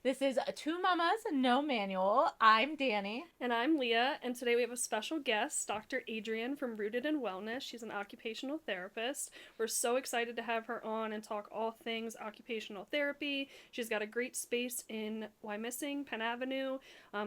This is Two Mamas, No Manual. I'm Dani. And I'm Leah, and today we have a special guest, Dr. Adrian from Rooted in Wellness. She's an occupational therapist. We're so excited to have her on and talk all things occupational therapy. She's got a great space in Wyomissing, Penn Avenue.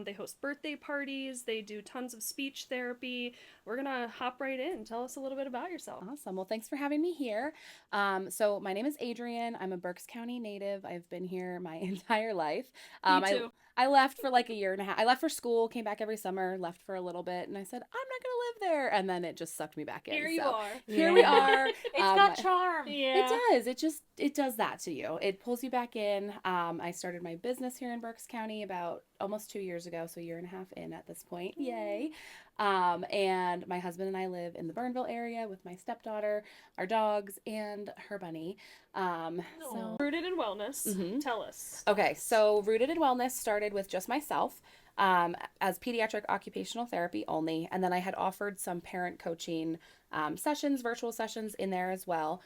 They host birthday parties. They do tons of speech therapy. We're going to hop right in. Tell us a little bit about yourself. Awesome. Well, thanks for having me here. So my name is Adrian. I'm a Berks County native. I've been here my entire life. Me too. I left for like a year and a half. I left for school, came back every summer, left for a little bit, and I said, I'm not going to live there. And then it just sucked me back in. Here you are. Here we are. It's got charm. Yeah. It does. It does that to you. It pulls you back in. I started my business here in Berks County about almost 2 years ago, so a year and a half in at this point. Yay. And my husband and I live in the Burnville area with my stepdaughter, our dogs, and her bunny. So Rooted in Wellness. Mhm. Tell us. Okay, so Rooted in Wellness started with just myself as pediatric occupational therapy only, and then I had offered some parent coaching sessions, virtual sessions in there as well.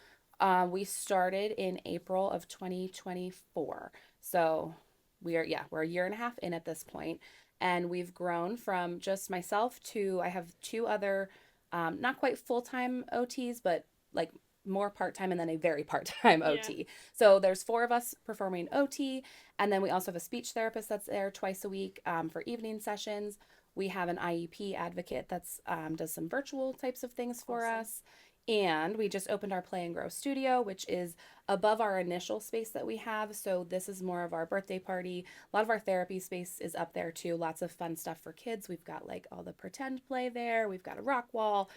We started in April of 2024, so we're a year and a half in at this point, and we've grown from just myself to I have two other, not quite full-time OTs, but like more part-time and then a very part-time OT. So there's 4 of us performing OT, and then we also have a speech therapist that's there twice a week for evening sessions. We have an IEP advocate that's does some virtual types of things for us. And we just opened our Play and Grow studio, which is above our initial space that we have. So this is more of our birthday party. A lot of our therapy space is up there too. Lots of fun stuff for kids. We've got like all the pretend play there. We've got a rock wall,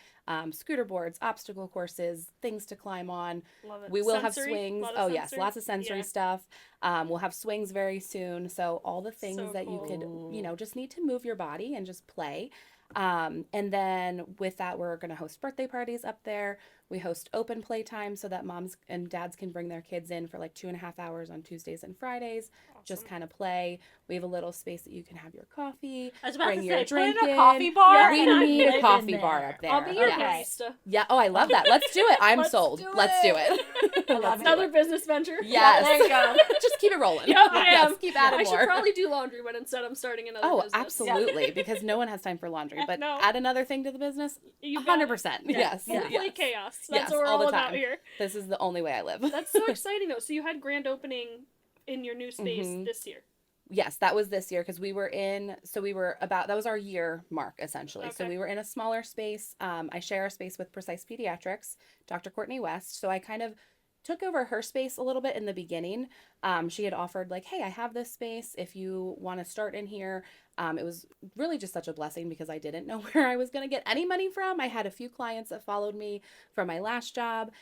scooter boards, obstacle courses, things to climb on. Love it. We will have Sensory? swings. Lot of Oh yes, sensory? lots of sensory Yeah. stuff. We'll have swings very soon. So all the things So that you cool. could, just need to move your body and just play. And then with that, we're going to host birthday parties up there. We host open playtime so that moms and dads can bring their kids in for like 2.5 hours on Tuesdays and Fridays, just kind of play. We have a little space that you can have your coffee, I was about bring to your say, drink put in in. a coffee bar. Yeah, We and I need live a in coffee there. bar up there. I'll be your Yes. barista. Yeah. Oh, I love that. Let's do it. I'm Let's sold. do Let's do it. it. I love Let's it. do Another it. business venture. Yes. There you go. Just keep it rolling. Yeah, I Yes, am. keep adding I more. should probably do laundry when instead I'm starting another Oh, business. absolutely, because no one has time for laundry. But No. add another thing to the business, You got it. 100%. Yeah. Yes. Hopefully Yes. chaos. That's Yes, what we're all the all about time. here. This is the only way I live. That's so exciting though. So you had grand opening in your new space Mhm. this year. Yes, that was this year because that was our year mark essentially. So Okay. we were in a smaller space. I share a space with Precise Pediatrics, Dr. Courtney West. So I kind of took over her space a little bit in the beginning. She had offered like, hey, I have this space if you want to start in here. It was really just such a blessing because I didn't know where I was going to get any money from. I had a few clients that followed me from my last job.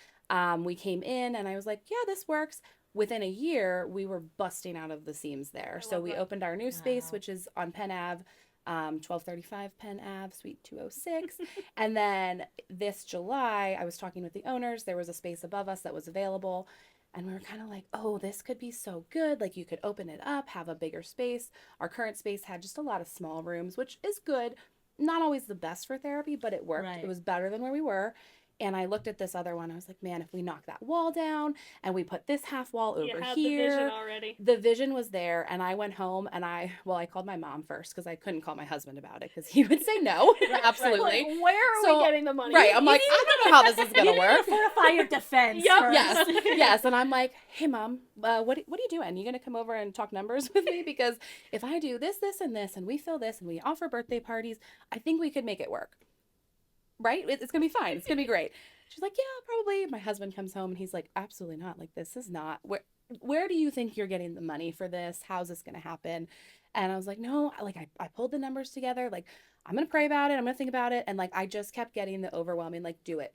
We came in and I was like, yeah, this works. Within a year, we were busting out of the seams there. I So love we that. opened our new space, Wow. which is on Penn Ave, 1235 Penn Ave, Suite 206. And then this July, I was talking with the owners. There was a space above us that was available. And we were kind of like, oh, this could be so good. Like you could open it up, have a bigger space. Our current space had just a lot of small rooms, which is good. Not always the best for therapy, but it worked. Right. It was better than where we were. And I looked at this other one. I was like, man, if we knock that wall down and we put this half wall You over had here. the vision already. The vision was there, and I went home and I called my mom first because I couldn't call my husband about it because he would say no. Absolutely. Like, where are So- we getting the money? Right. I'm like, I don't know how this is You going to need work. to fortify your defense. Yep. first. Yes. Yes. And I'm like, hey, mom, what are you doing? You going to come over and talk numbers with me? Because if I do this, this, and this, and we fill this, and we offer birthday parties, I think we could make it work. Right? It's going to be fine. It's going to be great. She's like, yeah, probably. My husband comes home and he's like, absolutely not. Like, this is not where do you think you're getting the money for this? How's this going to happen? And I was like, no, like I pulled the numbers together. Like, I'm going to pray about it. I'm going to think about it. And like, I just kept getting the overwhelming, like, do it.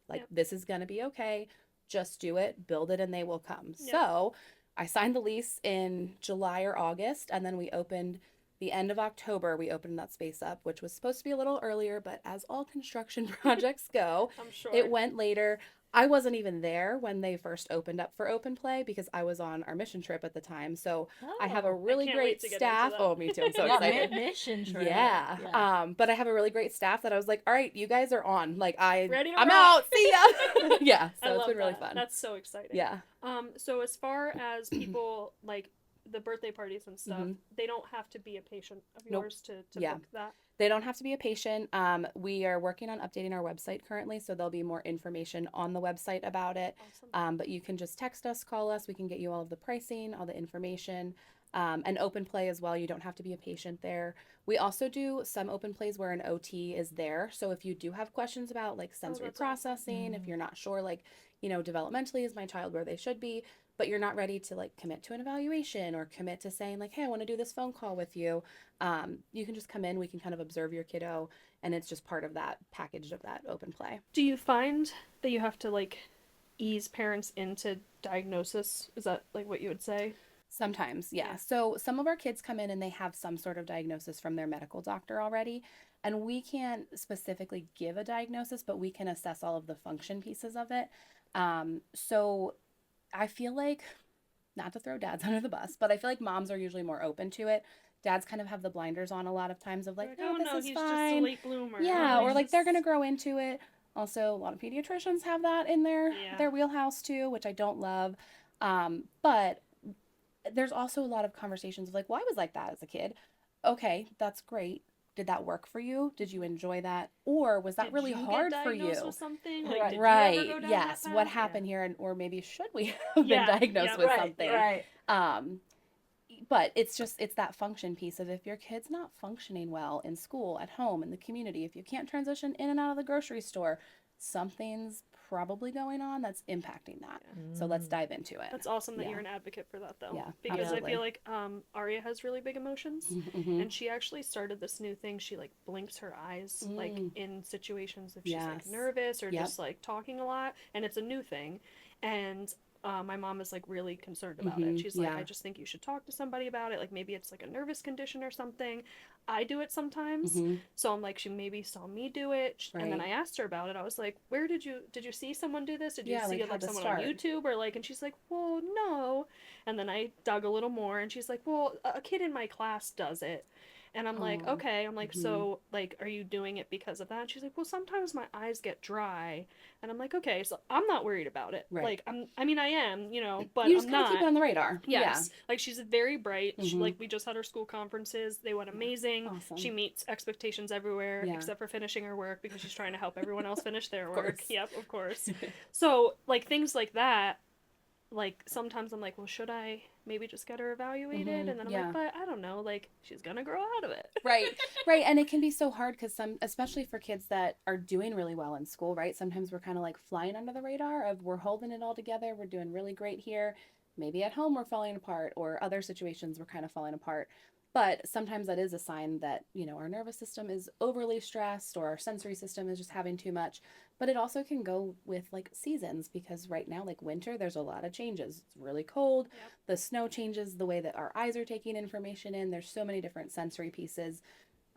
Like, Yep. this is going to be okay. Just do it, build it, and they will come. Yep. So I signed the lease in July or August. And then we opened the end of October, we opened that space up, which was supposed to be a little earlier, but as all construction projects go, I'm sure. it went later. I wasn't even there when they first opened up for open play because I was on our mission trip at the time. So I have a Oh. really can't great wait to get into staff. that. Oh, me too. I'm so Yeah, excited. mission trip. Yeah. But I have a really great staff that I was like, all right, you guys are on. Like Ready to I'm rock. out. See ya. Yeah. I So it's love been really that. fun. That's so exciting. Yeah. So as far as people like the birthday parties and stuff, Mhm. they don't have to be a patient of Nope. yours to Yeah. book that. They don't have to be a patient. We are working on updating our website currently, so there'll be more information on the website about it. Awesome. But you can just text us, call us. We can get you all of the pricing, all the information, and open play as well. You don't have to be a patient there. We also do some open plays where an OT is there. So if you do have questions about like sensory that's awesome. processing, if you're not sure, like, developmentally, is my child where they should be, but you're not ready to like commit to an evaluation or commit to saying like, hey, I want to do this phone call with you, you can just come in. We can kind of observe your kiddo, and it's just part of that package of that open play. Do you find that you have to like ease parents into diagnosis? Is that like what you would say? Sometimes, yeah. Yeah. So some of our kids come in and they have some sort of diagnosis from their medical doctor already. And we can't specifically give a diagnosis, but we can assess all of the function pieces of it. So I feel like, not to throw dads under the bus, but I feel like moms are usually more open to it. Dads kind of have the blinders on a lot of times of like, Like, no, oh this no, is he's just a fine. late bloomer. Yeah, Oh, or he's like they're just- gonna grow into it. Also, a lot of pediatricians have that in Yeah. their wheelhouse too, which I don't love. But there's also a lot of conversations of like, well, I was like that as a kid. Okay, that's great. Did that work for you? Did you enjoy that? Or was that Did really you hard get for you? diagnosed with something? Like, Right. did Right. you ever go down Yes. that What path? happened here? And or maybe should we have been Yeah, diagnosed yeah. with Right, something? right. Um, but it's that function piece of if your kid's not functioning well in school, at home, in the community, if you can't transition in and out of the grocery store, something's probably going on that's impacting that. So let's dive into it. That's awesome that Yeah. you're an advocate for that, though. Yeah, Because absolutely. I feel like Aria has really big emotions, Mhm. and she actually started this new thing. She like blinks her eyes like in situations if she's like Yes. nervous or Yep. just like talking a lot, and it's a new thing. And my mom is like really concerned about it. She's like, Yeah. I just think you should talk to somebody about it. Like maybe it's like a nervous condition or something. I do it sometimes, so I'm like, she maybe saw me do it, and then Right. I asked her about it. I was like, where did you see someone do this? Did you Yeah, see like, it like how'd this someone on start? YouTube or like? And she's like, well, no. And then I dug a little more, and she's like, well, a kid in my class does it. And I'm like, Oh. okay. I'm like, so like, are you doing it because of that? And she's like, well, sometimes my eyes get dry, and I'm like, okay, so I'm not worried about it. Right. Like, I mean, I am, but You just I'm kind of keep it not. on the radar. Yes. Like, she's very bright. Mhm. Like, we just had our school conferences. They went amazing. Awesome. She meets expectations everywhere, Yeah. except for finishing her work because she's trying to help everyone else finish their Of work. course. Yep, of course. So, like, things like that, like, sometimes I'm like, well, should I maybe just get her evaluated? And then I'm Yeah. like, but I don't know. Like, she's going to grow out of it. Right. Right. And it can be so hard because especially for kids that are doing really well in school, right? Sometimes we're kind of like flying under the radar of we're holding it all together. We're doing really great here. Maybe at home we're falling apart, or other situations we're kind of falling apart. But sometimes that is a sign that, our nervous system is overly stressed or our sensory system is just having too much. But it also can go with like seasons, because right now, like winter, there's a lot of changes. It's really cold. Yep. The snow changes the way that our eyes are taking information in. There's so many different sensory pieces,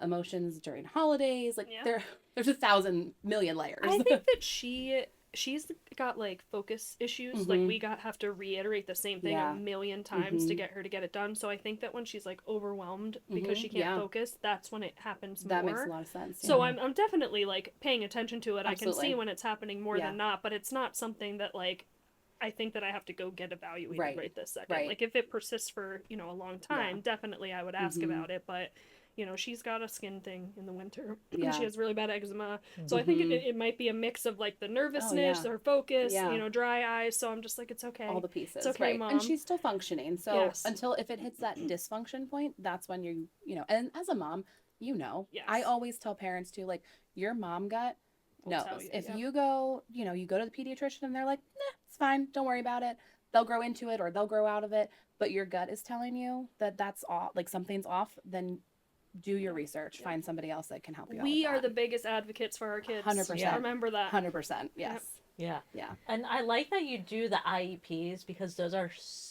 emotions during holidays. Like Yeah. there's 1,000,000,000 layers. I think that she's got like focus issues. Like we have to reiterate the same thing Yeah. a million times to get her to get it done. So I think that when she's like overwhelmed because she can't Yeah. focus, that's when it happens That more. makes a lot of sense. So yeah. I'm definitely like paying attention to it. I can Absolutely. see when it's happening more Yeah. than not, but it's not something that like I think that I have to go get evaluated right this second. Right. Like if it persists for, a long time, definitely I would ask about it, but she's got a skin thing in the winter. Yeah. She has really bad eczema. So I think it might be a mix of like the nervousness, yeah. her focus, Yeah. dry eyes. So I'm just like, it's okay. All the pieces. It's okay, right. Mom. And she's still functioning. So Yes. until if it hits that dysfunction point, that's when and as a mom, Yes. I always tell parents too, like, your mom gut Will knows. tell you, If yeah. you go, you go to the pediatrician and they're like, nah, it's fine, don't worry about it. They'll grow into it or they'll grow out of it. But your gut is telling you that that's off, like something's off, then do your research. Find somebody else that can help you out We with are the that. biggest advocates for our kids. 100%. Remember that. 100%. Yes. Yeah. Yeah. And I like that you do the IEPs because those are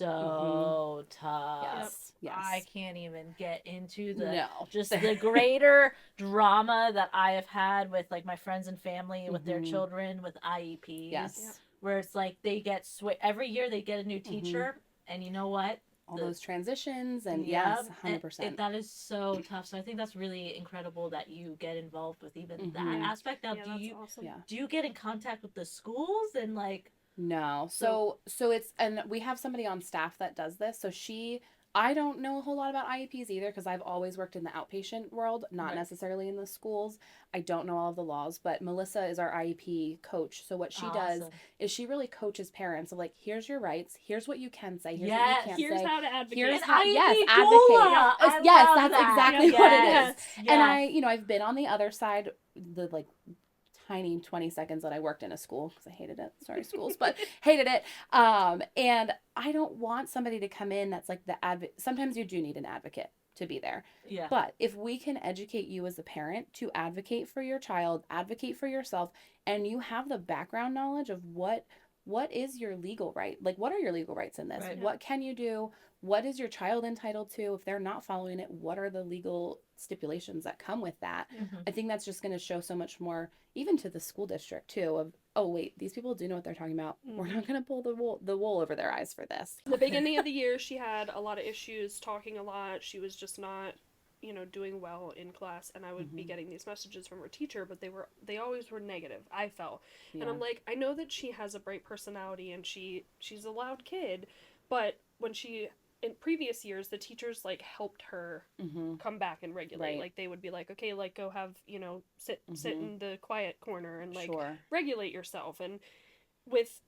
so tough. Yes. Yes. I can't even get into the No. just the greater drama that I have had with like my friends and family with their children with IEPs. Yes. Yep. Where it's like they get every year they get a new teacher, and you know what? All those transitions and Yeah, yes, 100%. that is so tough. So I think that's really incredible that you get involved with even that Mhm. aspect. Now, Yeah, that's awesome. Yeah. do you get in contact with the schools and like? No. So it's, and we have somebody on staff that does this. So she I don't know a whole lot about IEPs either because I've always worked in the outpatient world, not necessarily in the schools. I don't know all of the laws, but Melissa is our IEP coach. So what she does is she really coaches parents of like, here's your rights, here's what you can say, here's what you can't here's say. how to advocate. Here's An how, IEP yes, doula. advocate. Yes, that's exactly what it is. Yes. And I've been on the other side, the like tiny 20 seconds that I worked in a school because I hated it. Sorry, schools, but hated it. And I don't want somebody to come in that's like the advocate. Sometimes you do need an advocate to be there. Yeah. But if we can educate you as a parent to advocate for your child, advocate for yourself, and you have the background knowledge of what is your legal right? Like, what are your legal rights in this? Right. What can you do? What is your child entitled to? If they're not following it, what are the legal stipulations that come with that? Mm-hmm. I think that's just going to show so much more, even to the school district too, of, oh, wait, these people do know what they're talking about. Mm-hmm. We're not going to pull the wool over their eyes for this. The beginning of the year, she had a lot of issues, talking a lot. She was just not, doing well in class, and I would be getting these messages from her teacher, but they always were negative, I felt. Yeah. And I'm like, I know that she has a bright personality and she's a loud kid, but when in previous years, the teachers like helped her come back and regulate. Right. Like they would be like, okay, like go have, sit in the quiet corner and like regulate yourself. And with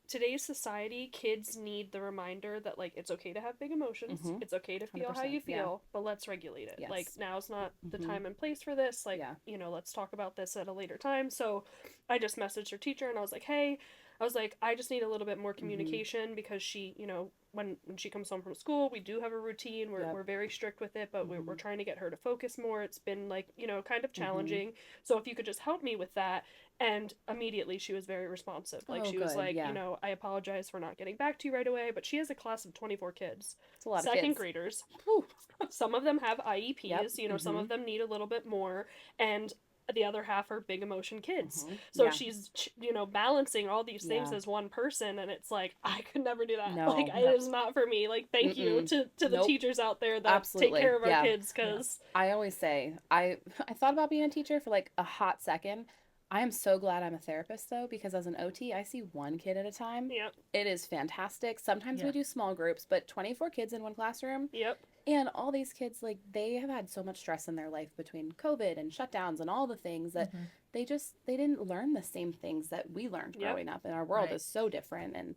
today's society, kids need the reminder that like it's okay to have big emotions. It's okay to feel how you feel, but let's regulate it. Yes. Like now's not the time and place for this. Like, let's talk about this at a later time. So I just messaged her teacher and I was like, hey, I just need a little bit more communication because she, when she comes home from school, we do have a routine. We're very strict with it, but we're trying to get her to focus more. It's been like, kind of challenging. So if you could just help me with that. And immediately she was very responsive. Like she was like, I apologize for not getting back to you right away, but she has a class of 24 kids. It's a lot of second kids. Graders. Some of them have IEPs, some of them need a little bit more. And the other half are big emotion kids. So she's, balancing all these things as one person, and it's like, I could never do that. No, like, it is not for me. Like, thank you to the teachers out there that take care of our kids, because... I always say, I thought about being a teacher for, like, a hot second. I am so glad I'm a therapist, though, because as an OT, I see one kid at a time. Yep. It is fantastic. Sometimes we do small groups, but 24 kids in one classroom. Yep. And all these kids, like, they have had so much stress in their life between COVID and shutdowns and all the things that they didn't learn the same things that we learned growing up. And our world is so different. And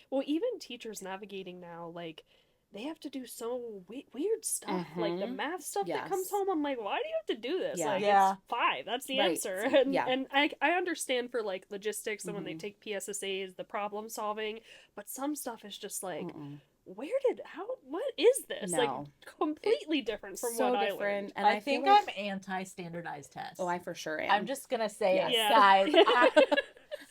Well, even teachers navigating now, like, they have to do so weird stuff. Like the math stuff that comes home, I'm like, why do you have to do this? Like, it's 5. That's the answer. And I understand for like logistics and when they take PSSAs, the problem solving, but some stuff is just like, what is this? No. Like completely different from so what I different. learned. And I think I'm anti-standardized tests. Oh, I for sure am. I'm just gonna say it, guys.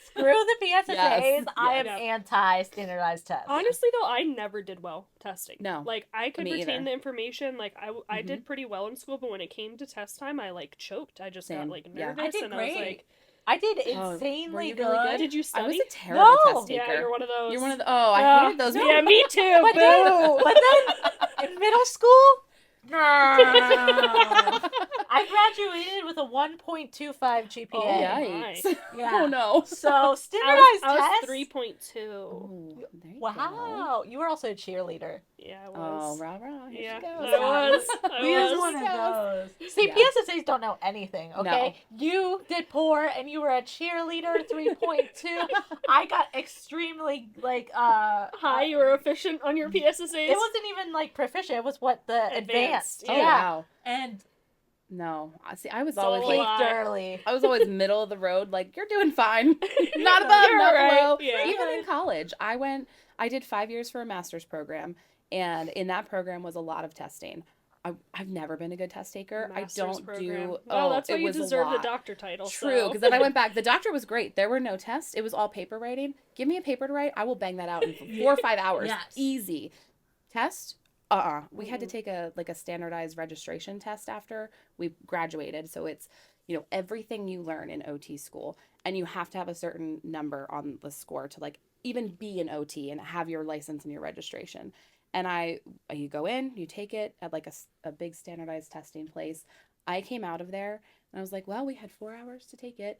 Screw the PSSAs. Yes. I am anti-standardized tests. Honestly, though, I never did well testing. No. Like, I could retain the information. Like, I did pretty well in school, but when it came to test time, I, like, choked. I just got, like, nervous. I did and great. I was like... I did insanely good. Really good. Did you study? I was a terrible test taker. Yeah, you're one of those. You're one of the... Oh, I hated those. Yeah, me too. But then in middle school... I graduated with a 1.25 GPA. Oh, yikes. Yeah. Oh, no. So, standardized I was tests... 3.2. Ooh, there you Wow. go. You were also a cheerleader. Yeah, I was. Oh, rah. Here she goes. I was. We was one of those. See, PSSAs don't know anything, okay? No. You did poor, and you were a cheerleader, 3.2. I got extremely, like, high. You were efficient on your PSSAs? It wasn't even, like, proficient. It was what the advanced. Oh, wow. And... No, see, I was always like early. I was always middle of the road. Like, you're doing fine, not above, not below. Yeah. Even in college, I did 5 years for a master's program, and in that program was a lot of testing. I've never been a good test taker. Master's I don't program. do. Well, that's why it you was deserve the doctor title. True, because then I went back. The doctor was great. There were no tests. It was all paper writing. Give me a paper to write. I will bang that out in 4 or 5 hours. Yes. Easy. Test. We had to take a standardized registration test after we graduated. So it's, everything you learn in OT school, and you have to have a certain number on the score to like even be an OT and have your license and your registration. And you go in, you take it at like a big standardized testing place. I came out of there and I was like, well, we had 4 hours to take it.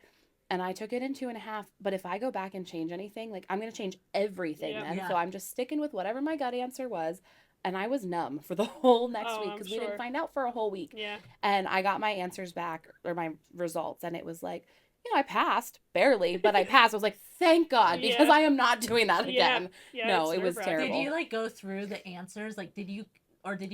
And I took it in 2.5. But if I go back and change anything, like I'm going to change everything then. Yeah. So I'm just sticking with whatever my gut answer was. and I was numb for the whole next week I'm because we sure. didn't find out for a whole week. Yeah. And I got my answers back, or my results, and it was like, I passed barely, but I passed. I was like, thank God, because Yeah. I am not doing that Yeah. again. Yeah, No, it's it was nerve-wracking. terrible. Did you like go through the answers? Like, did you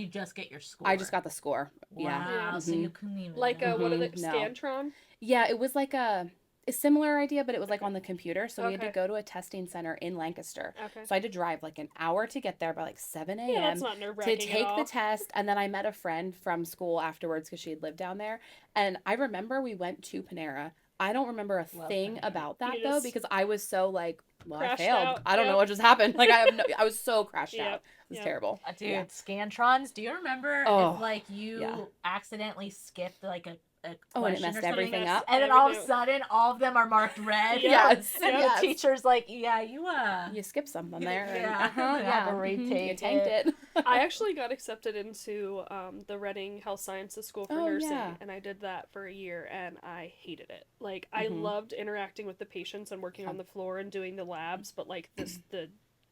just get your score? I just got the score. Wow. Yeah. So you couldn't even Like, know. what are the, No. Scantron? Yeah, it was like a similar idea, but it was like on the computer. So we had to Okay. go to a testing center in Lancaster. Okay. So I had to drive like an hour to get there by like 7 a.m. Yeah, that's not to nerve-wracking take at all. the test. And then I met a friend from school afterwards because she had lived down there. And I remember we went to Panera. I don't remember a Love thing Panera. about that You though, just because I was so like, well, I crashed failed. out. I don't Yep. know what just happened. Like I was so crashed Yep. out. It was Yep. terrible. Dude, Yeah. Scantrons. Do you remember Oh, if like you yeah. accidentally skipped like a Oh, and it question messed or something, everything up? and then all of a Everything. sudden all of them are marked red? Yes. And Yes. the teacher's like, yeah, you You skipped something there. And, Yeah. yeah. Have to You retake tanked it. I actually got accepted into the Reading Health Sciences School for Nursing, yeah. and I did that for a year, and I hated it. Like, I Mhm. loved interacting with the patients and working on the floor and doing the labs, but like the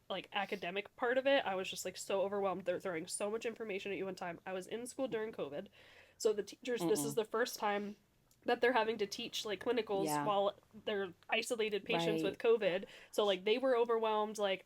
like academic part of it, I was just like so overwhelmed. They're throwing so much information at you one time. I was in school during COVID, so the teachers, this is the first time that they're having to teach like clinicals Yeah. while they're isolated patients Right. with COVID. So like they were overwhelmed. Like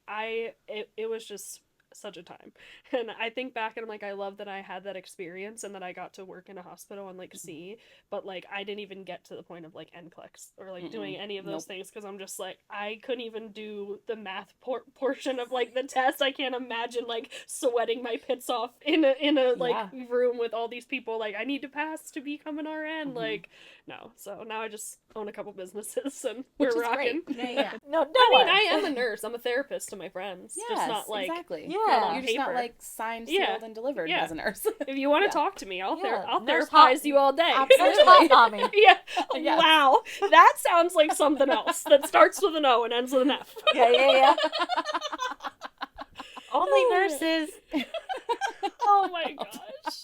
it was just such a time. And I think back and I'm like, I love that I had that experience and that I got to work in a hospital and like see, but like I didn't even get to the point of like NCLEX or like doing any of those things because I'm just like, I couldn't even do the math portion of like the test. I can't imagine like sweating my pits off in a like room with all these people. Like I need to pass to become an RN. Like no. So now I just own a couple businesses and Which we're is rocking. great. Yeah. No, I mean, I am a nurse. I'm a therapist to my friends. Yes, just not like exactly. Yeah. You're just not paper. like signed, Yeah. sealed, and delivered Yeah. as a nurse. if you want to Yeah. talk to me, I'll Nurse therapize hot- you all day. Absolutely. Hot mommy. Yeah. Yes. Wow. That sounds like something else that starts with an O and ends with an F. Yeah. Only nurses. Oh my gosh.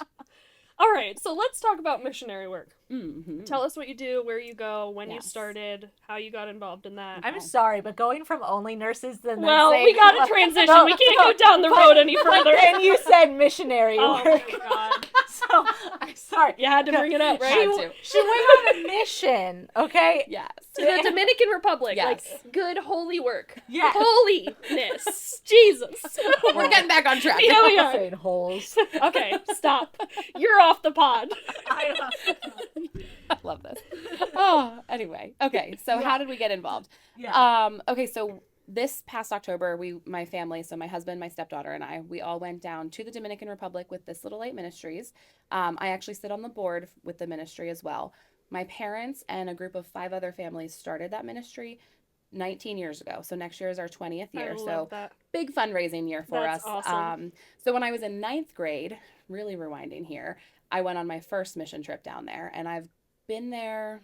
All right, so let's talk about missionary work. Mm-hmm. Tell us what you do, where you go, when you Yes. started, how you got involved in that. I'm sorry, but going from only nurses to then Well, saying, we got to transition. No, we can't no, go down the road any But further. then you said missionary Oh work. my god. So I'm sorry. You had to bring it up, right? Had to. She went on a mission, okay? Yes. To the Dominican Republic. Yes. Like, good holy work. Yeah. Holiness. Jesus. We're getting back on track. Yeah, we are. Saying holes. Okay, stop. You're off the pod. I Love this. Oh, anyway. Okay, so how did we get involved? Yeah. Okay, so this past October, my family, so my husband, my stepdaughter, and I, we all went down to the Dominican Republic with This Little Light Ministries. I actually sit on the board with the ministry as well. My parents and a group of 5 other families started that ministry 19 years ago. So next year is our 20th year. I So love that. big fundraising year for That's us. awesome. So when I was in 9th grade, really rewinding here, I went on my first mission trip down there, and I've been there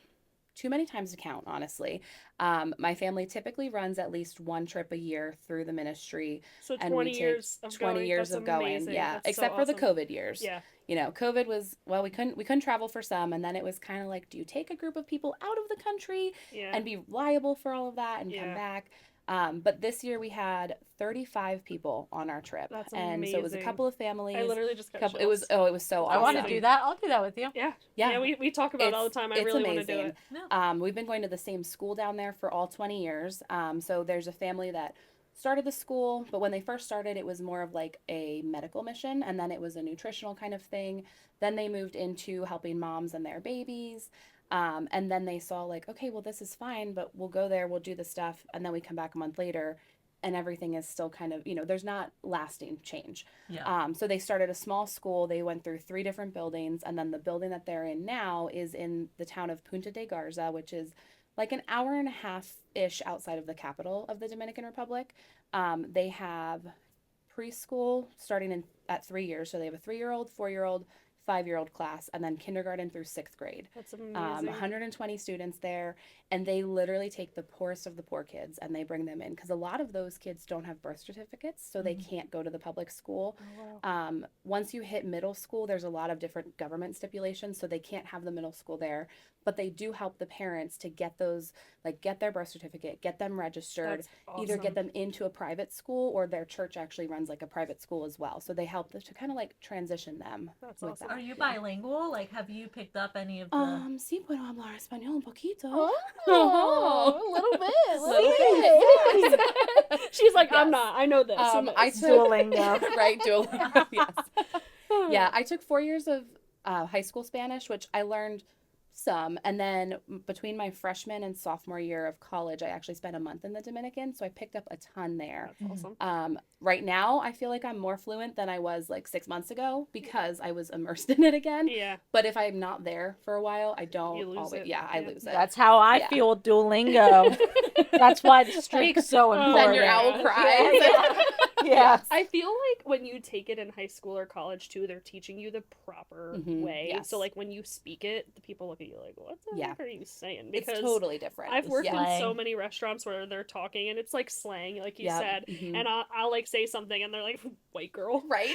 too many times to count, honestly. My family typically runs at least one trip a year through the ministry. So And 20 we years take of 20 going. years That's of going. amazing. Yeah, That's except so for the awesome. COVID years. Yeah. You know, COVID was, well, we couldn't travel for some, and then it was kind of like, do you take a group of people out of the country Yeah. and be liable for all of that and Yeah. come back? But this year we had 35 people on our trip. That's and so it was a amazing. couple of families. I literally just got it was so I awesome. want to do that. I'll do that with you. Yeah. Yeah. We talk about it all the time. I It's really want to do amazing. it. We've been going to the same school down there for all 20 years. So there's a family that started the school, but when they first started, it was more of like a medical mission, and then it was a nutritional kind of thing. Then they moved into helping moms and their babies. And then they saw like, okay, well, this is fine, but we'll go there, we'll do the stuff, and then we come back a month later, and everything is still kind of, there's not lasting change. Yeah. So they started a small school. They went through 3 different buildings, and then the building that they're in now is in the town of Punta de Garza, which is like an hour and a half-ish outside of the capital of the Dominican Republic. They have preschool starting at 3 years. So they have a 3-year-old, 4-year-old, 5-year-old class, and then kindergarten through 6th grade. That's amazing. 120 students there, and they literally take the poorest of the poor kids and they bring them in because a lot of those kids don't have birth certificates, so they can't go to the public school. Oh, wow. Once you hit middle school, there's a lot of different government stipulations, so they can't have the middle school there. but they do help the parents to get those, like get their birth certificate, get them registered, That's awesome. either get them into a private school, or their church actually runs like a private school as well. So they help to kind of like transition them. That's with awesome. that. Are you bilingual? Like, have you picked up any of the... Sí puedo hablar español un poquito. Oh, a little bit. Little bit. Yes. She's like, I'm Yes. not. I know this. I took Duolingo. right, Duolingo. Yes. Yeah, I took 4 years of high school Spanish, which I learned some, and then between my freshman and sophomore year of college, I actually spent a month in the Dominican, so I picked up a ton there. That's awesome. Right now, I feel like I'm more fluent than I was like 6 months ago because I was immersed in it again. Yeah. But if I'm not there for a while, I don't You lose always. it. Yeah, I Yeah. lose it. That's how I Yeah. feel with Duolingo. That's why the streak's so important. Then your owl cries. Yeah. I feel like when you take it in high school or college too, they're teaching you the proper way. Yes. So like when you speak it, the people look at you like, "What the heck are you saying?" It's Because totally different. I've worked Yeah. in so many restaurants where they're talking and it's like slang, like you Yep. said, Mhm. and I'll like say something and they're like, "White girl," Right?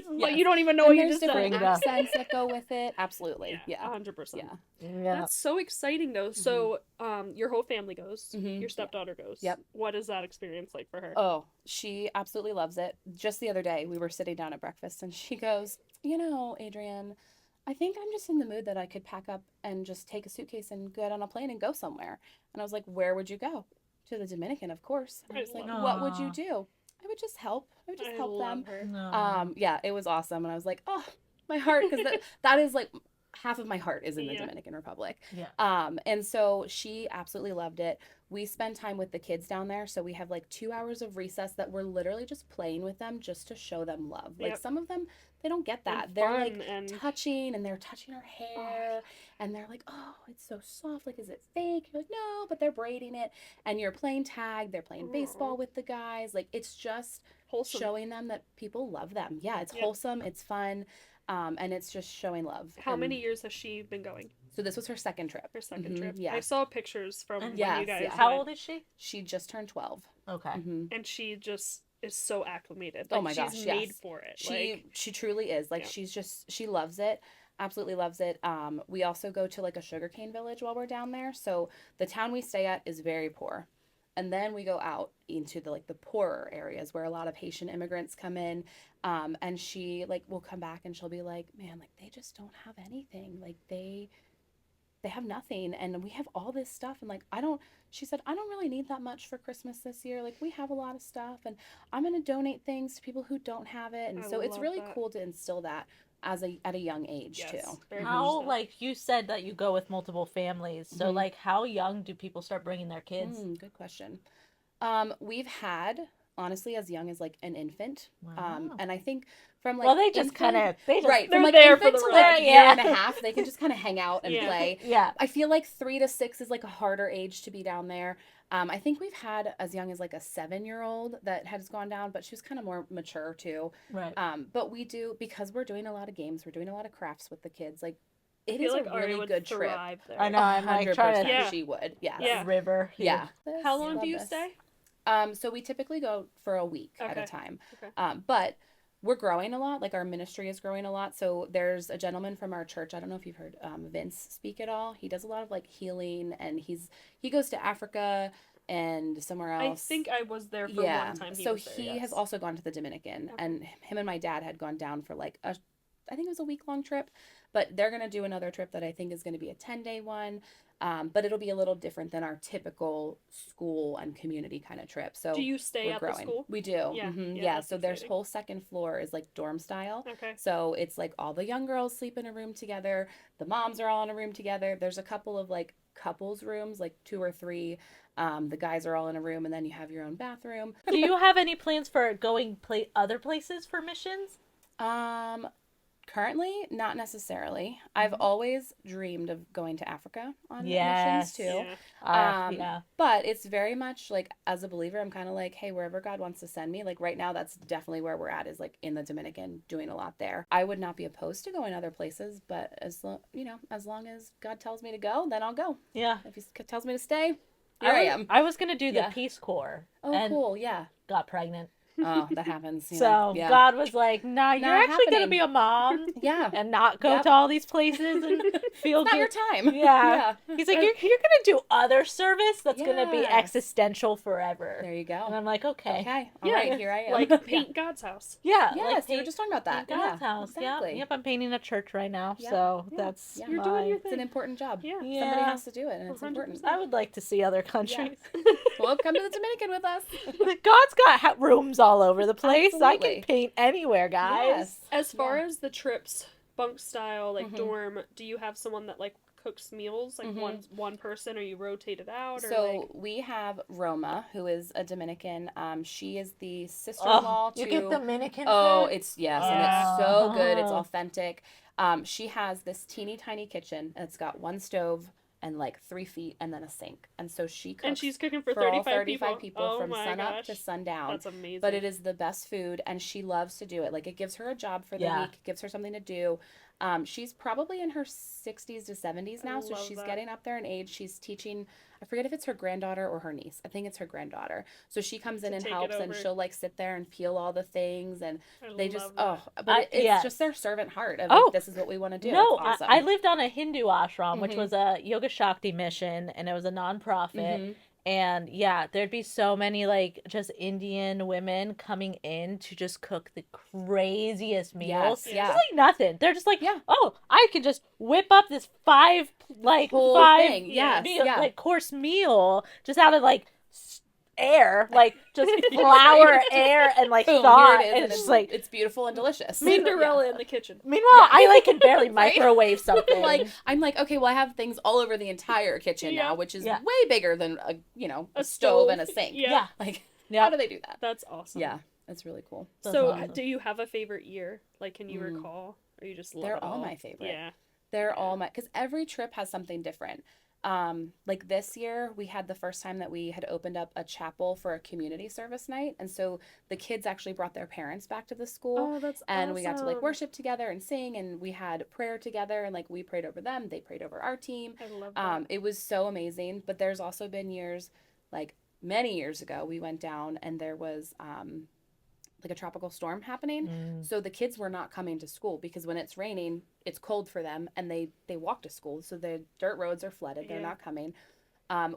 like Yes. you don't even know And what you there's just said. different Bingo. accents that go with it. Absolutely. Yeah. 100%. Yeah. Yeah. That's so exciting though. So, your whole family goes. Mhm. Your stepdaughter goes. Yep. What is that experience like for her? Oh, she absolutely loves it. Just the other day, we were sitting down at breakfast and she goes, Adrian, I think I'm just in the mood that I could pack up and just take a suitcase and get on a plane and go somewhere. And I was like, where would you go? To the Dominican, of course. And I was like, love what would her. you do? I would just help. I would just I help love them. her. No. Yeah, it was awesome. And I was like, oh, my heart, because that is like half of my heart is in the Yeah. Dominican Republic. Yeah. And so she absolutely loved it. We spend time with the kids down there. So we have like 2 hours of recess that we're literally just playing with them just to show them love. Like Yep. some of them, they don't get that. And They're fun like and- touching and they're touching her hair and they're like, oh, it's so soft. Like, is it fake? You're like, no, but they're braiding it. And you're playing tag. They're playing baseball with the guys. Like, it's just Wholesome. showing them that people love them. Yeah, it's Yep. wholesome. It's fun. And it's just showing love. How And many years has she been going? So this was her second trip. Her 2nd Mhm, trip. yeah. I saw pictures from when Yes, you guys. yeah. How went, old is she? She just turned 12. Okay. Mhm. and she just is so acclimated. Oh Like, my she's gosh, made yes. for it. She truly is. Like, Yeah. she loves it. Absolutely loves it. We also go to like a sugarcane village while we're down there. So the town we stay at is very poor. And then we go out into the poorer areas where a lot of Haitian immigrants come in. And she like will come back and she'll be like, man, like they just don't have anything. Like they have nothing and we have all this stuff and like she said I don't really need that much for Christmas this year. Like we have a lot of stuff and I'm going to donate things to people who don't have it. And I so it's love really that. cool to instill that at a young age Yes, too. very How, much so. like, you said that you go with multiple families. So, Mhm. like, how young do people start bringing their kids? Good question. We've had honestly as young as like an infant. Wow. And I think from like Well, they just infant- kind of... right They're from like there for infant the to like ride. year Yeah. and a half, they can just kind of hang out and Yeah. play. Yeah. I feel like 3 to 6 is like a harder age to be down there. I think we've had as young as like a 7-year-old that has gone down, but she was kind of more mature too. Right. But we do, because we're doing a lot of games, we're doing a lot of crafts with the kids. Like I it feel is like a Ari really would good trip. thrive there. I know, I'm like trying to... 100% Yeah. she would. Yes. Yeah. River. here. Yeah. How long Love do you this. stay? So we typically go for a week at a Okay. time. Okay. But we're growing a lot. Like our ministry is growing a lot. So there's a gentleman from our church. I don't know if you've heard Vince speak at all. He does a lot of like healing and he goes to Africa and somewhere I else. think I was there for Yeah. one time. He So was there, he yes. has also gone to the Dominican Okay. and him and my dad had gone down for like I think it was a week-long trip, but they're going to do another trip that I think is going to be a 10-day one. But it'll be a little different than our typical school and community kind of trip. So Do you stay we're at growing. the school? We do. Yeah, Mhm, yeah, yeah. that's So there's exciting. whole second floor is like dorm style. Okay. So it's like all the young girls sleep in a room together. The moms are all in a room together. There's a couple of like couples rooms, like 2 or 3. The guys are all in a room and then you have your own bathroom. Do you have any plans for going other places for missions? Currently, not necessarily. I've always dreamed of going to Africa on Yes. missions too. Yeah. Yeah. But it's very much like as a believer, I'm kind of like, hey, wherever God wants to send me. Like right now, that's definitely where we're at is like in the Dominican, doing a lot there. I would not be opposed to going other places, but as long as God tells me to go, then I'll go. Yeah. If He tells me to stay, here I am. I was going to do the Yeah. Peace Corps. Oh, and cool. Yeah. got pregnant. Oh, that happens. So God was like, nah, you're actually going to be a mom. Yeah. And not go to all these places and feel it's not your time. Yeah. He's like, you're going to do other service that's going to be existential forever. There you go. And I'm like, okay. All right, here I am. Like paint God's house. Yeah. Yes, we were just talking about that. God's house. Exactly. Yep, I'm painting a church right now. So that's You're doing your thing. It's an important job. Yeah. Somebody has to do it, and it's 100%. important. I would like to see other countries. Well, come to the Dominican with us. God's got rooms all over the place. Absolutely. I can paint anywhere, guys. Yes. As far as the trips, bunk style, like dorm, do you have someone that like cooks meals, like one person, or you rotate it out? Or so we have Roma, who is a Dominican. She is the sister-in-law to... You get Dominican Oh, food? and it's so good. It's authentic. She has this teeny tiny kitchen, and it's got one stove and like 3 feet and then a sink. And so she cooks. And she's cooking for all 35 people from sun up to sundown. That's amazing. But it is the best food, and she loves to do it. Like, it gives her a job for the week, gives her something to do. She's probably in her 60s to 70s now, so she's getting up there in age. She's teaching, I forget if it's her granddaughter or her niece. I think it's her granddaughter. So she comes in and helps, and she'll like sit there and peel all the things, and they just, but it's just their servant heart of like, this is what we want to do. No, awesome. I lived on a Hindu ashram, which was a Yoga Shakti mission, and it was a nonprofit. And yeah, there'd be so many like just Indian women coming in to just cook the craziest meals. Yes, yeah. It's like nothing. They're just like, oh, I could just whip up this five course meal just out of like air, like just flour, air, and like thought, and it's just like it's beautiful and delicious. Cinderella in the kitchen. Meanwhile, I like can barely microwave something. Like I'm like, okay, well I have things all over the entire kitchen now, which is way bigger than a stove and a sink. Yeah. Like how do they do that? That's awesome. Yeah, that's really cool. So do you have a favorite year? Like, can you recall, or you just love They're it all my favorite. Yeah. They're all my, because every trip has something different. Like this year, we had the first time that we had opened up a chapel for a community service night. And so the kids actually brought their parents back to the school. Oh, that's and awesome. we got to like worship together and sing, and we had prayer together, and like we prayed over them. They prayed over our team. I love that. It was so amazing. But there's also been years, like many years ago, we went down and there was, like a tropical storm happening. So the kids were not coming to school because when it's raining, it's cold for them, and they walk to school. So the dirt roads are flooded. They're not coming.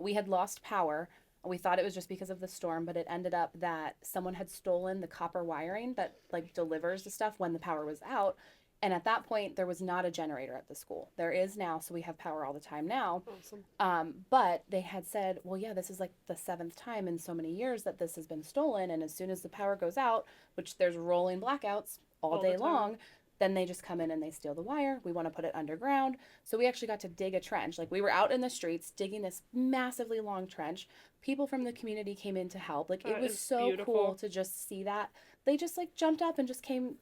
We had lost power. We thought it was just because of the storm, but it ended up that someone had stolen the copper wiring that like delivers the stuff when the power was out. And at that point, there was not a generator at the school. There is now, so we have power all the time now. Awesome. But they had said, well, yeah, this is like the 7th time in so many years that this has been stolen. And as soon as the power goes out, which there's rolling blackouts all day long, then they just come in and they steal the wire. We want to put it underground. So we actually got to dig a trench. Like we were out in the streets digging this massively long trench. People from the community came in to help. Like it was so cool to just see that. They just like jumped up and just came.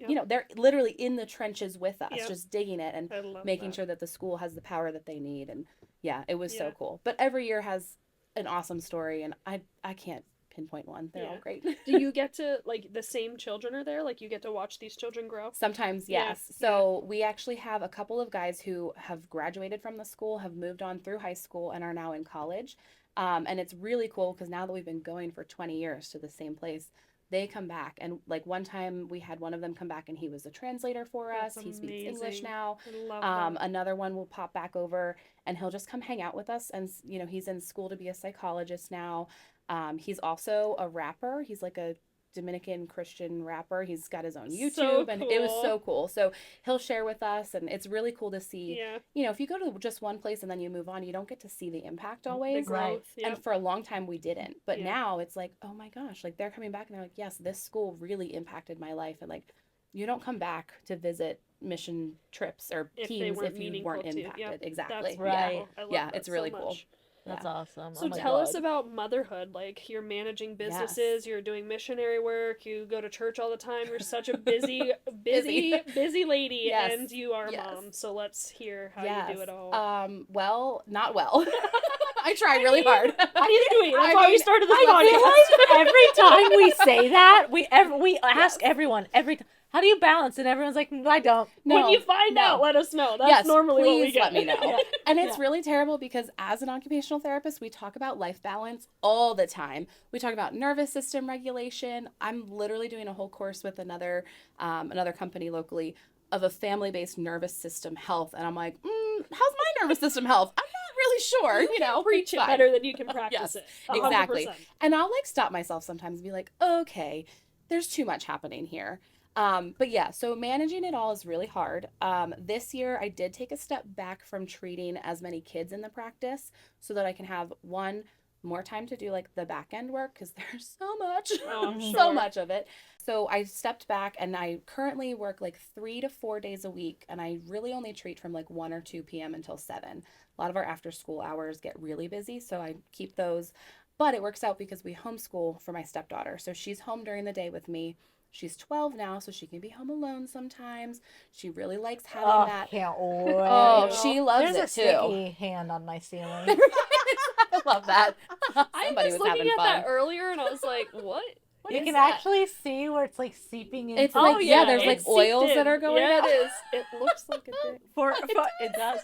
You know, they're literally in the trenches with us, just digging it and making sure that the school has the power that they need. And yeah, it was so cool. But every year has an awesome story, and I can't pinpoint one. They're all great. Do you get to, like, the same children are there? Like, you get to watch these children grow? Sometimes, yes. So we actually have a couple of guys who have graduated from the school, have moved on through high school, and are now in college. And it's really cool because now that we've been going for 20 years to the same place, they come back. And like one time we had one of them come back and he was a translator for us. He speaks English now. I love that. Another one will pop back over and he'll just come hang out with us. And, you know, he's in school to be a psychologist now. He's also a rapper. He's like a Dominican Christian rapper. He's got his own YouTube and it was so cool. So he'll share with us, and it's really cool to see, you know, if you go to just one place and then you move on, you don't get to see the impact always. The growth, And for a long time we didn't, but now it's like, oh my gosh, like they're coming back and they're like, yes, this school really impacted my life. And like, you don't come back to visit mission trips or teams if you weren't impacted. Exactly. That's right. Yeah, it's really cool. That's awesome. So tell us about motherhood. Like, you're managing businesses, you're doing missionary work, you go to church all the time. You're such a busy lady, and you are a mom. So let's hear how you do it all. Well, not well. I try really hard. How do you do it? That's why we started this podcast. Like every time we say that, we ask everyone every time, how do you balance? And everyone's like, I don't. No, when you find out, let us know. That's normally what we get. Let me know. And it's really terrible because as an occupational therapist, we talk about life balance all the time. We talk about nervous system regulation. I'm literally doing a whole course with another company locally of a family-based nervous system health. And I'm like, how's my nervous system health? I'm not really sure. You know, preach it better than you can practice it. 100%. Exactly. And I'll like stop myself sometimes and be like, okay, there's too much happening here. But yeah, so managing it all is really hard. This year I did take a step back from treating as many kids in the practice so that I can have more time to do like the back end work because there's so much, so much of it. So I stepped back and I currently work like 3 to 4 days a week. And I really only treat from like 1 or 2 p.m. until 7. A lot of our after school hours get really busy. So I keep those, but it works out because we homeschool for my stepdaughter. So she's home during the day with me. She's 12 now, so she can be home alone sometimes. She really likes having that. Can't wait. Oh, she loves There's it too. There's a sticky hand on my ceiling. I love that. I was looking at that earlier and I was like, what? You can actually see where it's like seeping into. It's like, there's like oils that are going out. Yeah, it is. It looks like a dick. It does.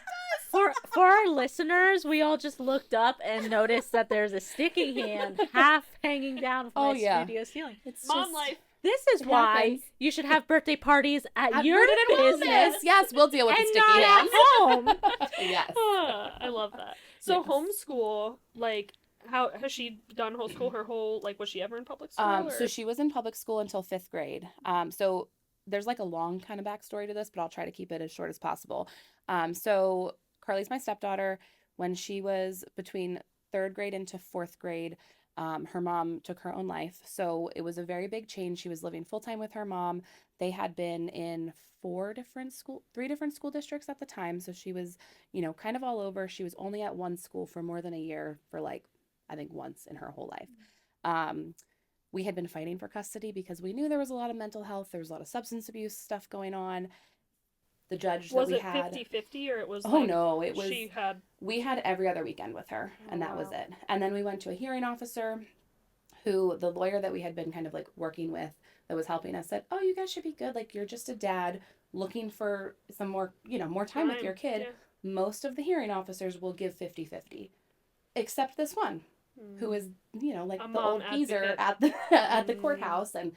For our listeners, we all just looked up and noticed that there's a sticky hand half hanging down from my studio ceiling. It's Mom life. This is why you should have birthday parties at your business. Yes, we'll deal with the sticky hands. hands. At home. Yes. I love that. So homeschool, like, how has she done homeschool her whole, like, was she ever in public school? So she was in public school until 5th grade. So there's like a long kind of backstory to this, but I'll try to keep it as short as possible. So Carly's my stepdaughter. When she was between 3rd grade into 4th grade, her mom took her own life. So it was a very big change. She was living full-time with her mom. They had been in 3 different school districts at the time. So she was, kind of all over. She was only at one school for more than a year for like, I think once in her whole life. We had been fighting for custody because we knew there was a lot of mental health. There was a lot of substance abuse stuff going on. The judge that we had... Was it 50-50 or it was no, it was... We had every other weekend with her, and that was it. And then we went to a hearing officer who the lawyer that we had been kind of like working with that was helping us said, oh, you guys should be good. Like, you're just a dad looking for some more, more time with your kid. Yeah. Most of the hearing officers will give 50-50, except this one who is, like the old geezer at the courthouse. And,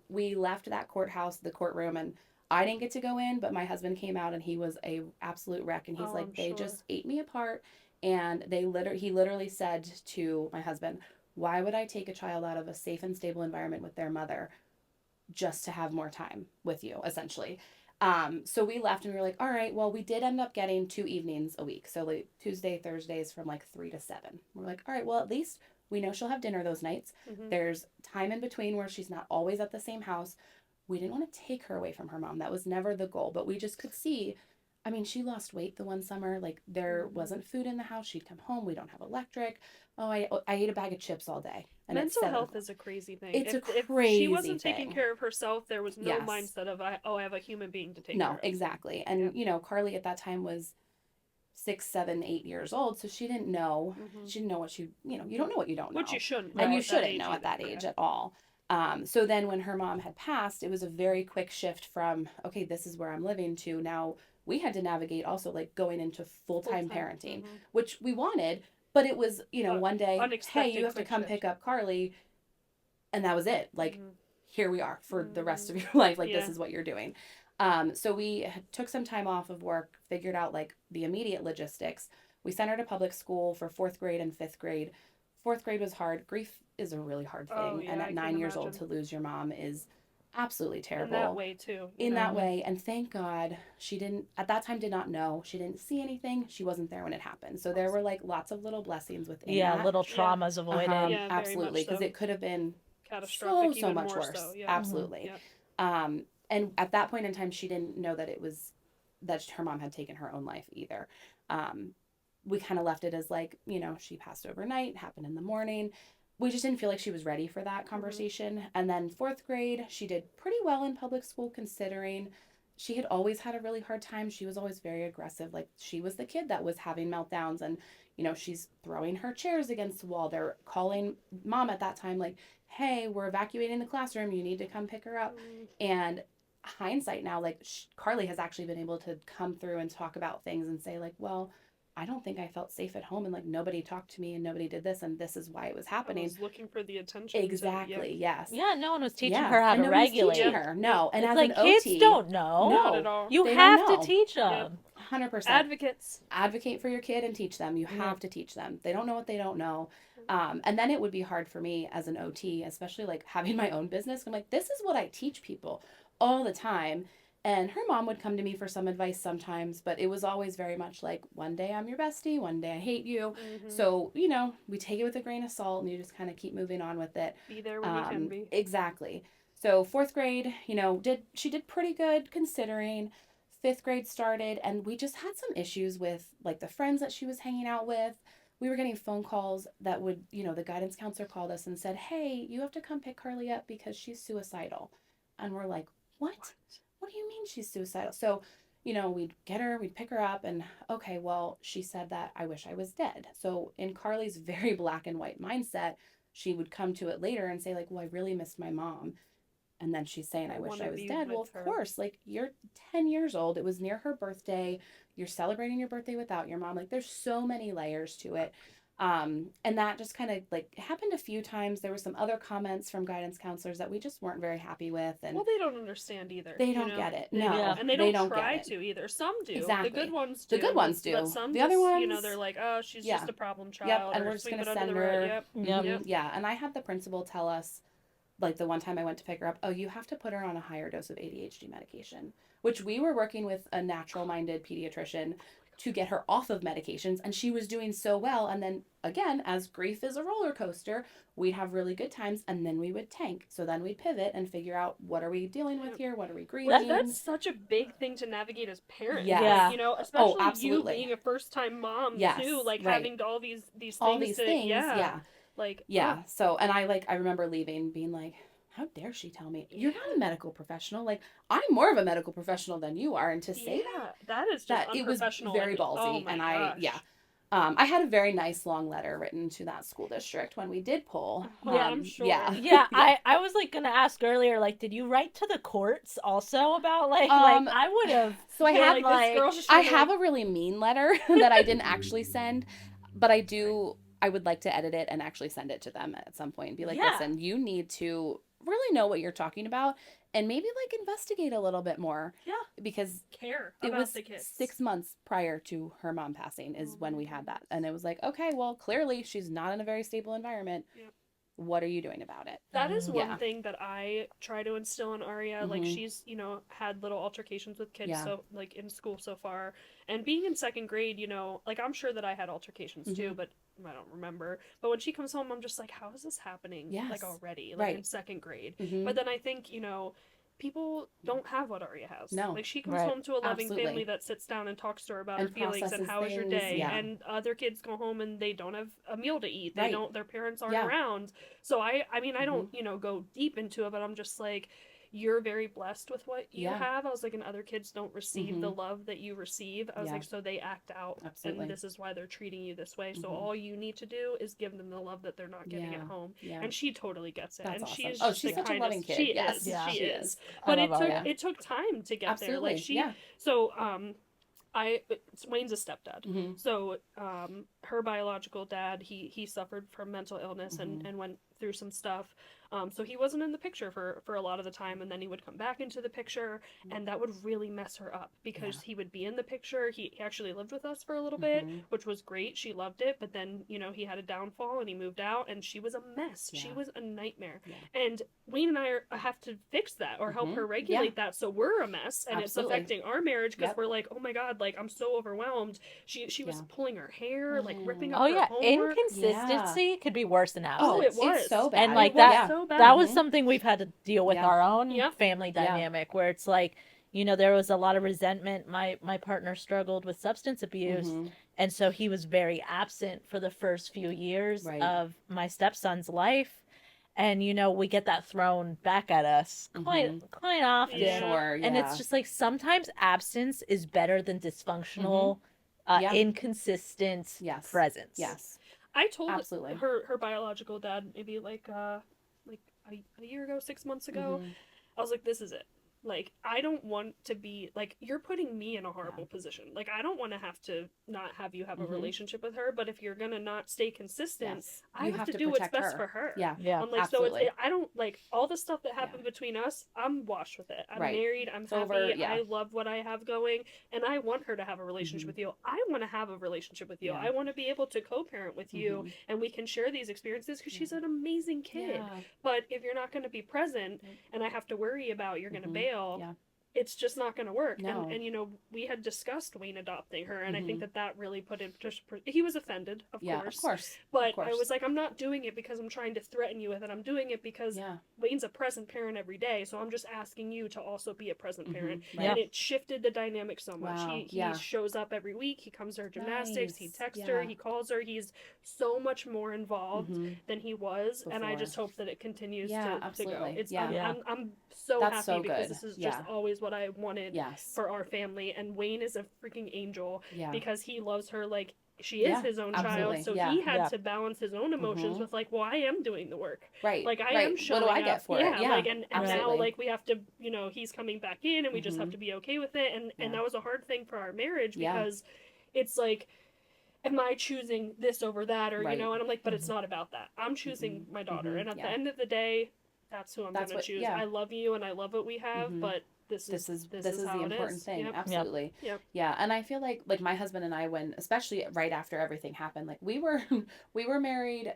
we left that courthouse, the courtroom, and I didn't get to go in, but my husband came out and he was a absolute wreck. And he's like, they just ate me apart. And he literally said to my husband, why would I take a child out of a safe and stable environment with their mother just to have more time with you, essentially? So we left and we were like, all right, well, we did end up getting 2 evenings a week. So like Tuesday, Thursdays from like 3 to 7. We're like, all right, well, at least we know she'll have dinner those nights. Mm-hmm. There's time in between where she's not always at the same house. We didn't want to take her away from her mom. That was never the goal, but we just could see, I mean, she lost weight the one summer. Like, there wasn't food in the house. She'd come home. We don't have electric. Oh, I ate a bag of chips all day. And mental health is a crazy thing. It's a crazy If she wasn't taking care of herself, there was no mindset of, I have a human being to take care of. No, exactly. And, Carly at that time was 6, 7, 8 years old, so she didn't know. Mm-hmm. She didn't know what you don't know what you don't know. Which you shouldn't know. And you shouldn't know at that age at all. So then when her mom had passed, it was a very quick shift from, okay, this is where I'm living, to now we had to navigate also like going into full-time parenting, which we wanted, but it was, one day, hey, you have to come pick up Carly. And that was it. Like, here we are for the rest of your life. Like, this is what you're doing. So we took some time off of work, figured out like the immediate logistics. We sent her to public school for 4th grade and 5th grade. 4th grade was hard. Grief is a really hard thing. And at 9 years old to lose your mom is absolutely terrible. In that way too. That way. And thank God she didn't, at that time, did not know. She didn't see anything. She wasn't there when it happened. So there were like lots of little blessings within that. Little traumas avoided. Absolutely. Because it could have been catastrophic, so much worse. So, absolutely. And at that point in time, she didn't know that that her mom had taken her own life either. We kind of left it as like, she passed overnight, happened in the morning. We just didn't feel like she was ready for that conversation. And then 4th grade, she did pretty well in public school, considering she had always had a really hard time. She was always very aggressive. Like, she was the kid that was having meltdowns, and, she's throwing her chairs against the wall. They're calling mom at that time, like, hey, we're evacuating the classroom. You need to come pick her up. And hindsight now, like Carly has actually been able to come through and talk about things and say like, well, I don't think I felt safe at home, and like nobody talked to me and nobody did this, and this is why it was I happening. was looking for the attention. Exactly. Yes. Yeah, no one was teaching Yeah. her how And to nobody's regulate. teaching her. No. And It's as like an kids OT, don't know. Not at all. You They have don't to know. teach them. 100%. Advocates. Advocate for your kid and teach them. You have to teach them. They don't know what they don't know. And then it would be hard for me as an OT, especially like having my own business. I'm like, this is what I teach people all the time. And her mom would come to me for some advice sometimes, but it was always very much like, one day I'm your bestie, one day I hate you. So, you know, we take it with a grain of salt and you just kind of keep moving on with it. Be there when you can be. Exactly. So 4th grade, you know, she did pretty good considering. 5th grade started, and we just had some issues with like the friends that she was hanging out with. We were getting phone calls that would, you know, the guidance counselor called us and said, hey, you have to come pick Carly up because she's suicidal. And we're like, what? What do you mean she's suicidal? So, you know, we'd pick her up, and okay, well, she said that I wish I was dead. So in Carly's very black and white mindset, she would come to it later and say like, well, I really missed my mom. And then she's saying, I wish I was dead. Well, of course, like you're 10 years old. It was near her birthday. You're celebrating your birthday without your mom. Like there's so many layers to it. And that just kind of like happened a few times. There were some other comments from guidance counselors that we just weren't very happy with. And well, they don't understand either. They don't get it. No. Yeah. And they don't try to either. Some do. Exactly. The good ones do. The good ones do. But some the just, other ones, you know, they're like, oh, she's just a problem child. Yep. And or we're just going to sweep it send under the her. rug. Yep. Yeah. And I had the principal tell us, like the one time I went to pick her up, oh, you have to put her on a higher dose of ADHD medication, which we were working with a natural-minded pediatrician to get her off of medications, and she was doing so well. And then again, as grief is a roller coaster, we'd have really good times and then we would tank. So then we'd pivot and figure out, what are we dealing with here? What are we grieving? That's such a big thing to navigate as parents. Yes. Like, Yeah. you know, especially you absolutely. being a first-time mom Yes, too, like right. having all these things. All these things, yeah. Like, yeah. So, and I remember leaving being like, how dare she tell me? You're not a medical professional. Like, I'm more of a medical professional than you are. And to say that is just that it was unprofessional. very ballsy. Oh my gosh. I had a very nice long letter written to that school district when we did pull. Yeah, I'm sure. Yeah, I was like gonna ask earlier, like, did you write to the courts also about like I would have. So I had I have a really mean letter that I didn't actually send, but I would like to edit it and actually send it to them at some point and be like, listen, you need to really know what you're talking about and maybe like investigate a little bit more. Yeah. Because care it about was the kids. 6 months prior to her mom passing is when we had that. And it was like, okay, well, clearly she's not in a very stable environment. Yep. What are you doing about it? That is one thing that I try to instill in Aria. Like, she's, you know, had little altercations with kids, so like in school so far. And being in 2nd grade, you know, like I'm sure that I had altercations too, but I don't remember. But when she comes home, I'm just like, how is this happening? Like already, like in 2nd grade. But then I think, you know, people don't have what Aria has. No. Like, she comes home to a loving family that sits down and talks to her about her feelings and how is your day. And other kids go home and they don't have a meal to eat. They don't, their parents aren't around. So I mean, I don't, you know, go deep into it, but I'm just like, you're very blessed with what you have. I was like, and other kids don't receive the love that you receive. I was like, so they act out. Absolutely. And this is why they're treating you this way. So all you need to do is give them the love that they're not getting at home. And she totally gets it. That's and awesome. she is She's such a loving kid. She Yes. is. She is. I But love it took time to get there. Absolutely. Like so Wayne's a stepdad. So her biological dad, he suffered from mental illness and went through some stuff. So he wasn't in the picture for a lot of the time, and then he would come back into the picture, and that would really mess her up because he would be in the picture. He actually lived with us for a little bit, which was great. She loved it, but then, you know, he had a downfall and he moved out, and she was a mess. She was a nightmare. And Wayne and I have to fix that or help her regulate that, so we're a mess, and it's affecting our marriage because we're like, oh my god, like, I'm so overwhelmed. She was pulling her hair, like ripping up her homework. Inconsistency could be worse than absence. Oh, it was It's so bad. And like that was something we've had to deal with our own family dynamic where it's like, you know, there was a lot of resentment. My partner struggled with substance abuse, and so he was very absent for the first few years of my stepson's life. And, you know, we get that thrown back at us quite often. And it's just like, sometimes absence is better than dysfunctional, inconsistent presence. Yes. I told her biological dad maybe like a year ago, 6 months ago. I was like, this is it. Like, I don't want to be, like, you're putting me in a horrible position. Like, I don't want to have to not have you have a relationship with her, but if you're gonna not stay consistent, I have to do what's best for her. Yeah. Yeah. I'm like, absolutely. so I don't, like, all the stuff that happened between us, I'm washed with it. I'm Right. married, I'm It's happy, over, yeah. I love what I have going, and I want her to have a relationship with you. I want to have a relationship with you. Yeah. I want to be able to co-parent with you, and we can share these experiences, because she's an amazing kid. Yeah. But if you're not going to be present, and I have to worry about you're going to bail, Yeah. it's just not going to work. No. And you know, we had discussed Wayne adopting her, and I think that really put in just, he was offended, of course. But I was like, I'm not doing it because I'm trying to threaten you with it. I'm doing it because Wayne's a present parent every day, so I'm just asking you to also be a present parent. Right. And it shifted the dynamic so much. Wow. He shows up every week, he comes to her gymnastics, he texts her, he calls her, he's so much more involved than he was. Before. And I just hope that it continues to absolutely. go. It's Yeah. I'm so That's happy so because good. this is just always what I wanted for our family. And Wayne is a freaking angel because he loves her like she is his own child. So he had to balance his own emotions with like, well, I am doing the work. Right. Like I am showing what do I up. get for it? Yeah. Like and now like we have to, you know, he's coming back in and we just have to be okay with it. And that was a hard thing for our marriage because it's like, am I choosing this over that, or you know? And I'm like, but it's not about that. I'm choosing my daughter, and at the end of the day, that's who I'm going to choose. I love you, and I love what we have, but this is the important thing. Yep. Absolutely. Yep. Yeah, and I feel like my husband and I, when especially right after everything happened, like we were married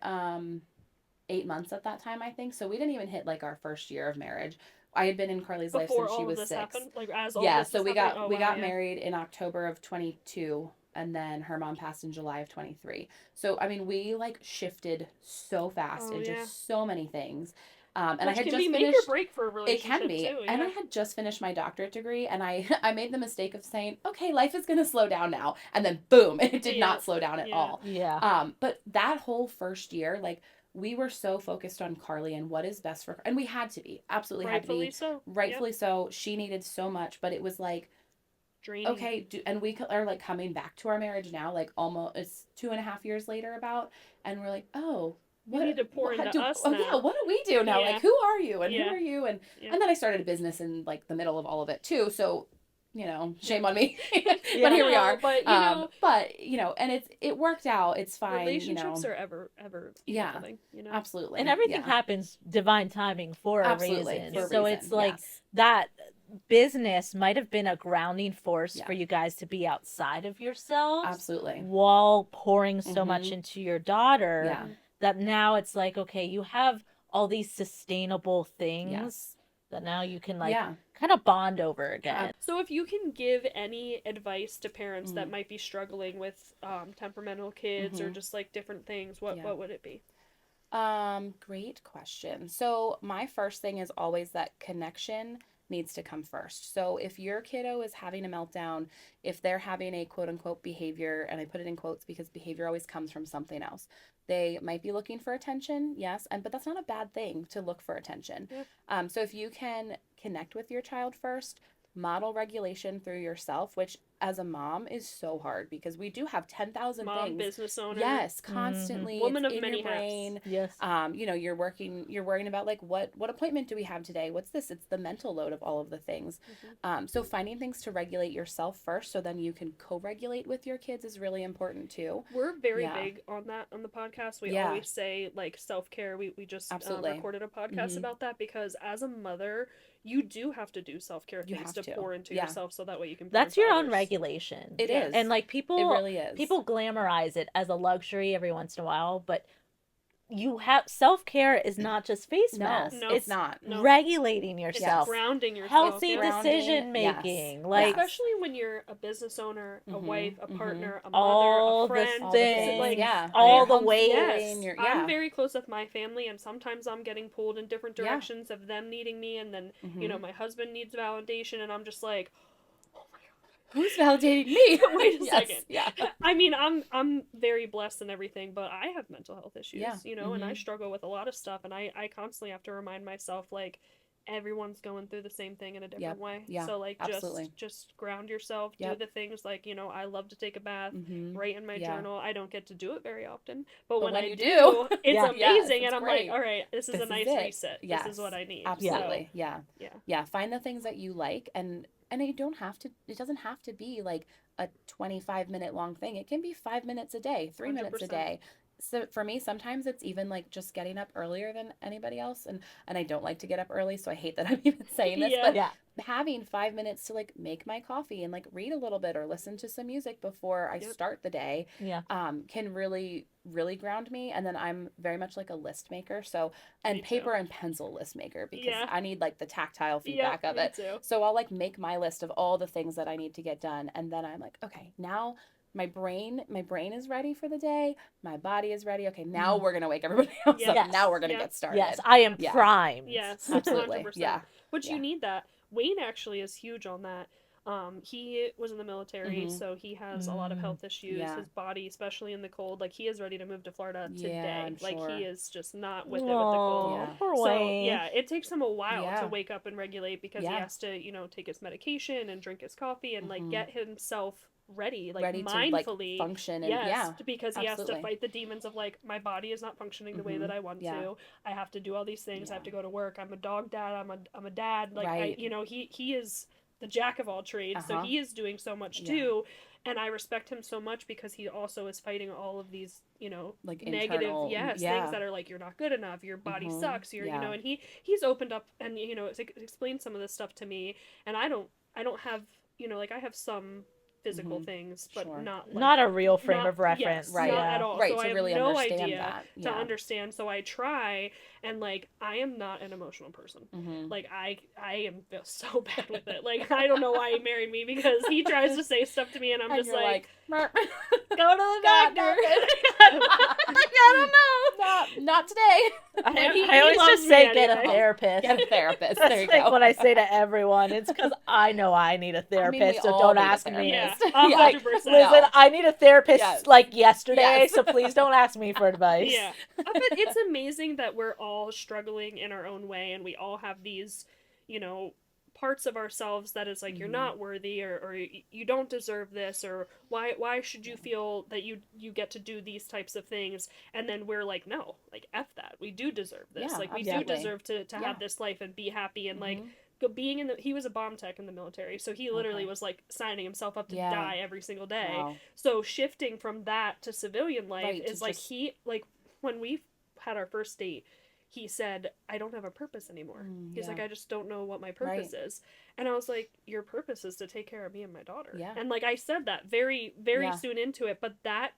8 months at that time, I think. So we didn't even hit like our first year of marriage. I had been in Carly's life since she was 6. Happened? Like as all yeah, this so was we got happening? married in October of 22. And then her mom passed in July of 23. So, I mean, we like shifted so fast into so many things. And which I had can just be finished. Make or break for a relationship. It can be. Too, And I had just finished my doctorate degree, and I made the mistake of saying, okay, life is going to slow down now. And then boom, it did not slow down at all. Yeah. But that whole first year, like, we were so focused on Carly and what is best for her. And we had to be. Absolutely Rightfully had to be. so. Rightfully so. She needed so much, but it was like, draining. Okay, and we are like coming back to our marriage now, like almost it's 2.5 years later about, and we're like, oh, what need to pour into us now. Yeah, what do we do now? Like, who are you and who are you? And and then I started a business in like the middle of all of it too. So, you know, shame on me. But here we are. But you know, and it worked out. It's fine. Relationships are ever evolving, you know. Absolutely. And everything happens divine timing for a reason. So it's like that business might have been a grounding force for you guys to be outside of yourselves. Absolutely. While pouring so much into your daughter that now it's like, okay, you have all these sustainable things that now you can like kind of bond over again. So if you can give any advice to parents that might be struggling with temperamental kids or just like different things, what would it be? Great question. So my first thing is always that connection needs to come first. So if your kiddo is having a meltdown, if they're having a quote unquote behavior, and I put it in quotes because behavior always comes from something else. They might be looking for attention, yes, but that's not a bad thing to look for attention. So if you can connect with your child first, model regulation through yourself, which as a mom is so hard because we do have 10,000 things. Business owner. Yes, constantly. Woman it's of in many your brain. Yes. You know, you're worrying about like what appointment do we have today? What's this? It's the mental load of all of the things. So finding things to regulate yourself first so then you can co-regulate with your kids is really important too. We're very big on that on the podcast. We always say like self-care. We just recorded a podcast about that because as a mother, you do have to do self-care things to pour into yourself so that way you can That's your own others. regulation. It is. And like people it really is. People glamorize it as a luxury every once in a while, but you have self-care is not just face masks. No, it's not. regulating yourself. It's grounding yourself. Healthy decision making. Yes. Like especially when you're a business owner, a wife, a partner, a mother, all a friend. the things. Like, all the ways. Yes. I'm very close with my family, and sometimes I'm getting pulled in different directions of them needing me, and then you know my husband needs validation, and I'm just like, who's validating me? Wait a second. Yeah. I mean, I'm very blessed and everything, but I have mental health issues, you know, and I struggle with a lot of stuff, and I constantly have to remind myself, like, everyone's going through the same thing in a different way. Yeah. So like Absolutely. just ground yourself, do the things like, you know, I love to take a bath, write in my journal. I don't get to do it very often, but when I you do, it's Yeah. amazing. Yes, and I'm great. like, all right, this is a nice reset. Yes. This is what I need. Absolutely. So, Yeah. Find the things that you like, and it doesn't have to be like a 25-minute long thing. It can be 5 minutes a day, 3 minutes a 100%. day. So for me, sometimes it's even like just getting up earlier than anybody else, and I don't like to get up early, so I hate that I'm even saying this, but having 5 minutes to like make my coffee and like read a little bit or listen to some music before I start the day, can really ground me. And then I'm very much like a list maker, so, and paper and pencil list maker, because I need like the tactile feedback of it. Too. So I'll like make my list of all the things that I need to get done, and then I'm like, okay, now my brain is ready for the day. My body is ready. Okay, now we're gonna wake everybody else up. Yes. Now we're gonna get started. Yes, I am primed. Yes, absolutely. 100%. But you need that. Wayne actually is huge on that. He was in the military, so he has a lot of health issues. His body, especially in the cold, like he is ready to move to Florida today. I'm like sure. he is just not with it with the cold. Poor So Wayne. it takes him a while to wake up and regulate, because he has to, you know, take his medication and drink his coffee and like get himself ready mindfully to like function, and because he has to absolutely. fight the demons of like, my body is not functioning the way that I want to. I have to do all these things. I have to go to work. I'm a dog dad. I'm a dad. Like I, you know, he is the jack of all trades, so he is doing so much too. And I respect him so much, because he also is fighting all of these, you know, like negative internal, things that are like, you're not good enough, your body sucks, you're you know, and he's opened up and, you know, explained some of this stuff to me. And I don't have, you know, like I have some physical things, but not a real frame of reference. Not at all. Right, so to I have really no understand idea that. to understand. So I try, and like I am not an emotional person. Like I am so bad with it. Like I don't know why he married me, because he tries to say stuff to me, and I'm just like go to the doctor. I don't know. Not today. I always just say get a therapist. Get a therapist. There you go. What I say to everyone. It's because I know I need a therapist, so don't ask me. Yeah, like, 100%. Listen, I need a therapist like yesterday, so please don't ask me for advice. Yeah. But it's amazing that we're all struggling in our own way, and we all have these, you know, parts of ourselves that is like, you're not worthy, or you don't deserve this, or why should you feel that you get to do these types of things. And then we're like, no, like F that, we do deserve this. Like we do deserve to have this life and be happy. And like being he was a bomb tech in the military, so he literally was like signing himself up to die every single day. So shifting from that to civilian life is like, he like, when we had our first date, he said, I don't have a purpose anymore. He's like, I just don't know what my purpose is. And I was like, your purpose is to take care of me and my daughter. And like I said that very soon into it, but that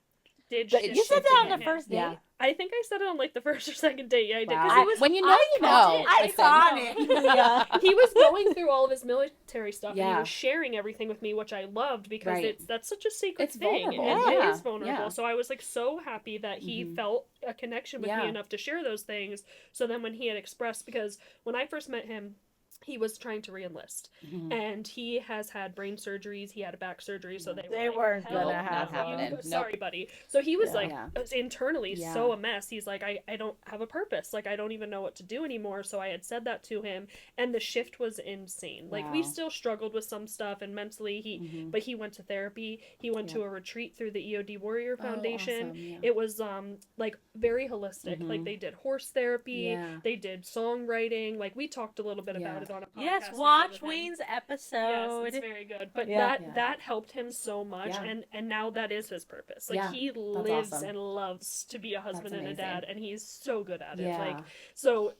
did shift. You said that on the first date? I think I said it on like the first or second date. Yeah, I did. Wow. He was, when you know, you know. Iconic. He was going through all of his military stuff, and he was sharing everything with me, which I loved, because that's such a sacred thing. Vulnerable. And it is vulnerable. So I was like so happy that he felt a connection with me enough to share those things. So then when he had expressed, because when I first met him, he was trying to re-enlist, and he has had brain surgeries. He had a back surgery, so they weren't gonna have happening. Sorry, buddy. So he was like internally so a mess. He's like, I don't have a purpose. Like I don't even know what to do anymore. So I had said that to him, and the shift was insane. Like we still struggled with some stuff, and mentally but he went to therapy. He went to a retreat through the EOD Warrior Foundation. Awesome. It was like very holistic. Like they did horse therapy. They did songwriting. Like we talked a little bit about it on a podcast. Yes, watch Wayne's episode. Yes, it's very good. But that helped him so much, and now that is his purpose. Like he lives and loves to be a husband and a dad, and he's so good at it. Like so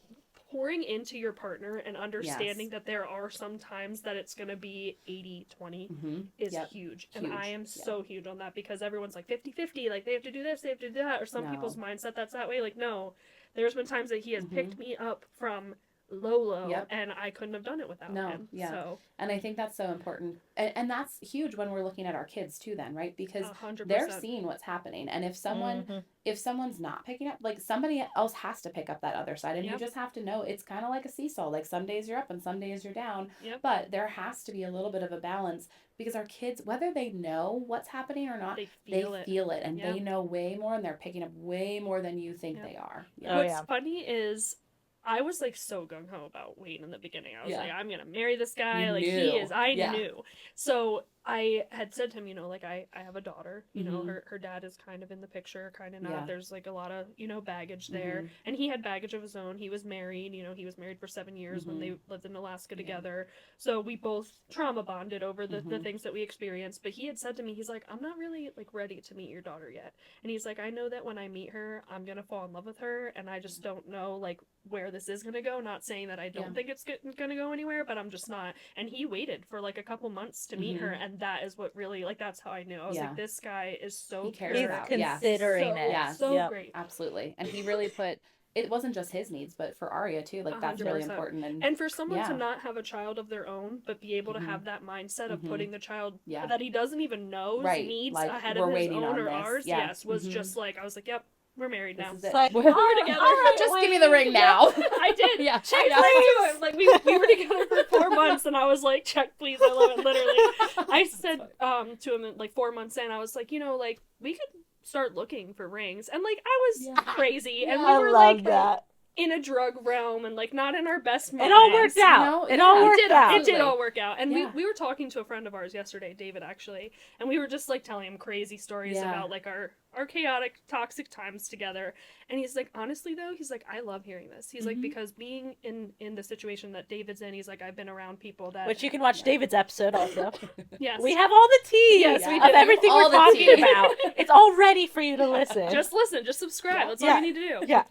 pouring into your partner and understanding that there are some times that it's going to be 80-20 is huge. And I am so huge on that, because everyone's like 50-50, like they have to do this, they have to do that, or some people's mindset that's that way. Like, no, there's been times that he has picked me up from low and I couldn't have done it without him. So and I think that's so important, and that's huge when we're looking at our kids too, then, right? Because 100%. they're seeing what's happening, and if someone's not picking up, like somebody else has to pick up that other side, and you just have to know it's kind of like a seesaw. Like some days you're up and some days you're down, but there has to be a little bit of a balance, because our kids, whether they know what's happening or not, they feel it, and they know way more, and they're picking up way more than you think they are. What's funny is I was like so gung-ho about Wayne in the beginning. I was Yeah. like, I'm gonna marry this guy. You Like knew. he is. I Yeah. knew. So I had said to him, you know, like I have a daughter. You know, Mhm. her dad is kind of in the picture, kind of not. Yeah. There's like a lot of, you know, baggage there. Mhm. And he had baggage of his own. He was married. You know, he was married for 7 years when they lived in Alaska together. So we both trauma bonded over the things that we experienced. But he had said to me, he's like, I'm not really like ready to meet your daughter yet. And he's like, I know that when I meet her, I'm gonna fall in love with her, and I just don't know like where this is gonna go. Not saying that I don't think it's gonna go anywhere, but I'm just not. And he waited for like a couple months to meet her, and that is what really, like, that's how I knew. I was like, this guy is so He cares pure. about considering so, it. Yeah. So great. Absolutely. And he really put, it wasn't just his needs, but for Arya too. Like that's really 100%. important. And for someone to not have a child of their own, but be able to have that mindset of putting the child that he doesn't even know needs like, ahead of his own or ours, was just like, I was like, yep, we're married now. This is it. Like, We're together. Just give me the ring now. I did. Yeah. Check, please. Like we were together for 4 months, and I was like, check, please. I love it. Literally, I said to him like 4 months in, I was like, you know, like we could start looking for rings, and like I was crazy, and we were I love like that. in a drug realm and like not in our best minds. It all worked out. You know, it all worked out. It did all work out. And Yeah. we were talking to a friend of ours yesterday, David actually, and we were just like telling him crazy stories about like our chaotic, toxic times together. And he's like, honestly though, he's like, I love hearing this. He's like, because being in the situation that David's in, he's like, I've been around people that, Which you can watch David's episode also. yes, We have all the tea Yes, we of did. everything All we're the talking tea. about. It's all ready for you to listen. just listen, just subscribe. That's all you need to do. Yeah.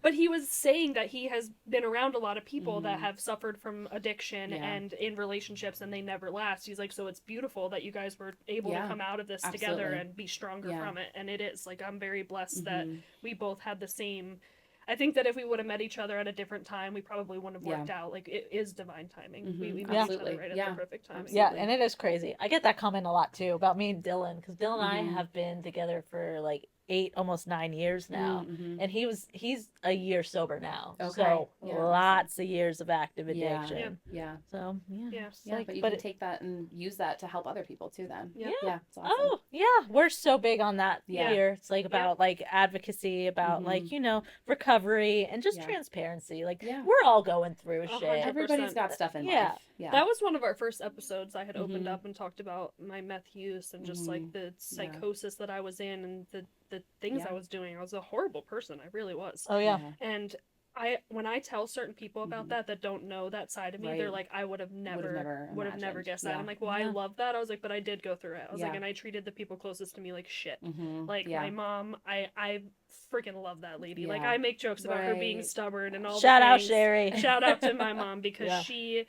But he was saying that he has been around a lot of people that have suffered from addiction and in relationships, and they never last. He's like, so it's beautiful that you guys were able to come out of this together and be stronger from it. And it is. Like, I'm very blessed that we both had the same... I think that if we would have met each other at a different time, we probably wouldn't have worked out. Like, it is divine timing. We met each other right at the perfect time. Yeah, and it is crazy. I get that comment a lot, too, about me and Dylan, because Dylan and I have been together for, like, 8, almost 9 years now, and he's a year sober now, so lots of years of active addiction. So like, but you can take that and use that to help other people too then. It's awesome. Oh yeah, we're so big on that here. It's like about like advocacy, about like, you know, recovery and just transparency. Like we're all going through shit. Everybody's got stuff in life. That was one of our first episodes. I had opened up and talked about my meth use and just like the psychosis that I was in and the things I was doing. I was a horrible person. I really was. Oh yeah. And when I tell certain people about that don't know that side of me, they're like, I would have never guessed that. I'm like, well, I love that. I was like, but I did go through it. I was like, and I treated the people closest to me like shit. Like my mom, I freaking love that lady. Like I make jokes about her being stubborn and all Shout the out things. Sherry. Shout out to my mom because she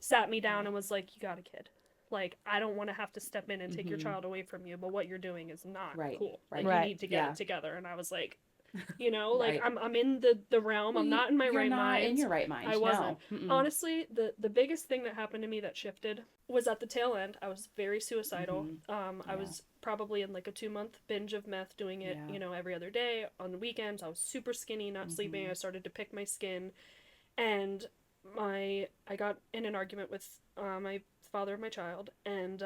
sat me down and was like, you got a kid. Like, I don't want to have to step in and take your child away from you, but what you're doing is not cool. Like, you need to get it together. And I was like, you know, like, I'm in the realm. I'm not in my right mind. You're not in your right mind. I wasn't. Honestly, the biggest thing that happened to me that shifted was at the tail end. I was very suicidal. I was probably in like a 2-month binge of meth, doing it, you know, every other day. On the weekends, I was super skinny, not sleeping. I started to pick my skin. And I got in an argument with my father of my child, and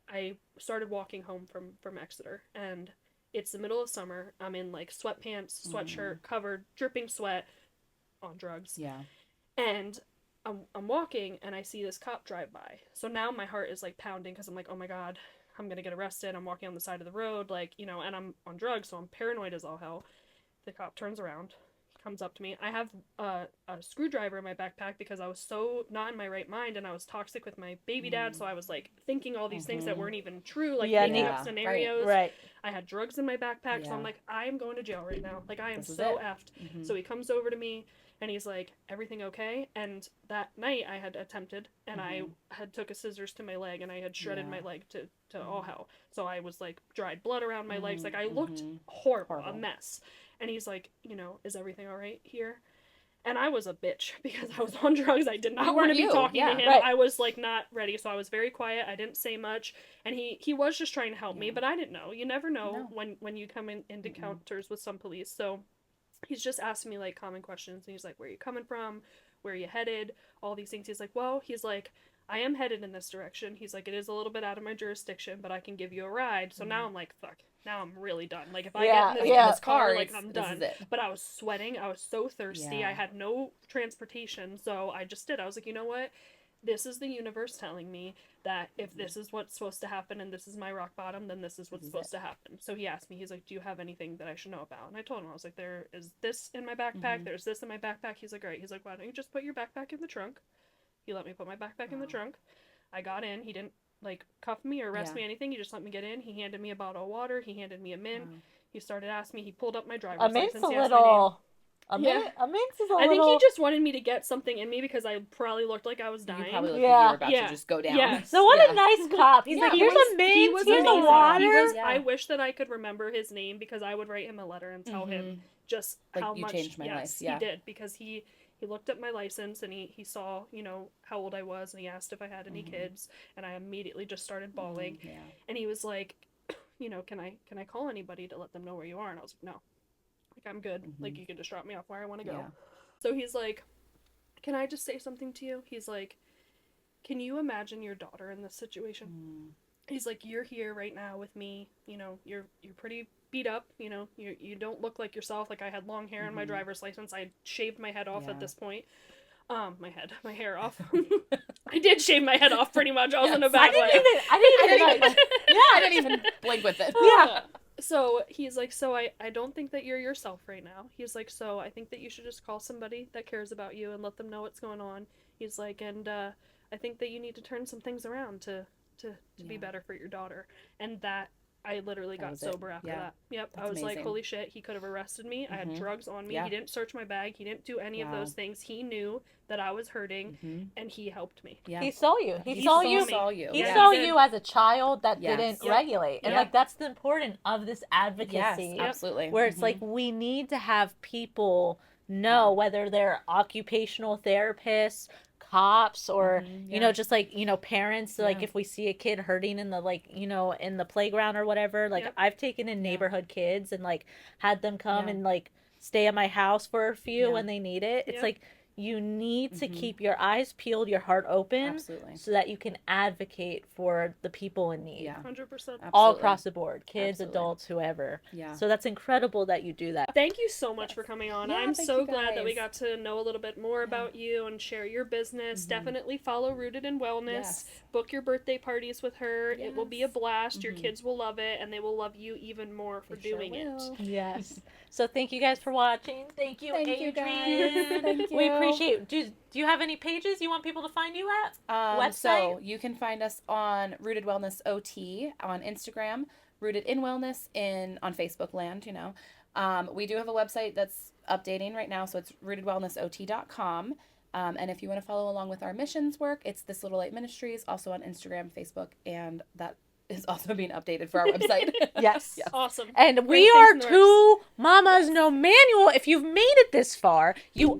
I started walking home from Exeter, and it's the middle of summer. I'm in like sweatpants, sweatshirt, covered, dripping sweat, on drugs. And I'm walking, and I see this cop drive by. So now my heart is like pounding because I'm like, oh my god, I'm gonna get arrested. I'm walking on the side of the road, like, you know, and I'm on drugs, so I'm paranoid as all hell. The cop turns around, comes up to me. I have a screwdriver in my backpack because I was so not in my right mind, and I was toxic with my baby dad, so I was like thinking all these things that weren't even true, like making up scenarios. Right. I had drugs in my backpack, so I'm like, I am going to jail right now. Like, I am so effed. So he comes over to me, and he's like, everything okay? And that night I had attempted, and I had took a scissors to my leg, and I had shredded my leg to all hell. So I was like dried blood around my legs. Like, I looked horrible, a mess. And he's like, you know, is everything all right here? And I was a bitch because I was on drugs. I did not want to be talking to him. Right. I was like not ready, so I was very quiet. I didn't say much, and he was just trying to help me, but I didn't know. You never know when you come into encounters with some police. So he's just asking me like common questions, and he's like, where are you coming from? Where are you headed? All these things. He's like, well, I am headed in this direction. He's like, it is a little bit out of my jurisdiction, but I can give you a ride. So now I'm like, fuck. Now I'm really done. Like, if I get in this car, like, I'm done. But I was sweating. I was so thirsty. I had no transportation. So I just did. I was like, you know what? This is the universe telling me that if this is what's supposed to happen and this is my rock bottom, then this is what's supposed to happen. So he asked me, he's like, do you have anything that I should know about? And I told him, I was like, there is this in my backpack. There's this in my backpack. He's like, all right. He's like, why don't you just put your backpack in the trunk? He let me put my backpack in the trunk. I got in. He didn't, like, cuff me or arrest me or anything. He just let me get in. He handed me a bottle of water. He handed me a mint. He started asking me. He pulled up my driver's license. A little... A mint is a little... I think he just wanted me to get something in me because I probably looked like I was dying. You probably looked like you were about to just go down. Yeah. So what a nice cop. He's like, here's a mint, here's a water. I wish that I could remember his name because I would write him a letter and tell him just like, how you much... changed my life. Yeah. He did, because he looked at my license and he saw, you know, how old I was, and he asked if I had any kids, and I immediately just started bawling. And he was like, you know, can I call anybody to let them know where you are? And I was like, no. Like, I'm good. Like, you can just drop me off where I want to go. Yeah. So he's like, can I just say something to you? He's like, can you imagine your daughter in this situation? He's like, you're here right now with me. You know, you're pretty beat up. You know, you don't look like yourself. Like, I had long hair on my driver's license. I had shaved my head off at this point. My hair off. I did shave my head off pretty much. I was in a bad way. I didn't even blink with it. Yeah. So he's like, so I don't think that you're yourself right now. He's like, so I think that you should just call somebody that cares about you and let them know what's going on. He's like, and I think that you need to turn some things around to be better for your daughter. And that, I literally got sober after that. Yep. That's I was amazing. Like, holy shit, he could have arrested me. I had drugs on me. He didn't search my bag. He didn't do any of those things. He knew that I was hurting, and he helped me. Yeah. He saw you. He saw you. He Yeah. saw you as a child that didn't regulate. And, like, that's the important of this advocacy. Yes, absolutely. Where it's like, we need to have people know, whether they're occupational therapists, cops, or you know, just like, you know, parents, like if we see a kid hurting in the, like, you know, in the playground or whatever, like I've taken in neighborhood kids and like had them come and like stay at my house for a few when they need it. It's like, you need to keep your eyes peeled, your heart open, so that you can advocate for the people in need. 100%. All across the board, kids, adults, whoever. So that's incredible that you do that. Thank you so much for coming on. I'm so glad that we got to know a little bit more about you and share your business. Definitely follow Rooted in Wellness. Book your birthday parties with her. It will be a blast. Your kids will love it, and they will love you even more for doing it. Yes. So thank you guys for watching. Thank you, Adrian. You guys. Thank you. We appreciate. Do you have any pages you want people to find you at? Website? So you can find us on Rooted Wellness OT on Instagram, Rooted in Wellness on Facebook land, you know. We do have a website that's updating right now, so it's rootedwellnessot.com. And if you want to follow along with our missions work, it's This Little Light Ministries, also on Instagram, Facebook, and that is also being updated for our website. Yes. Awesome. And we are two mamas, no manual. If you've made it this far, you...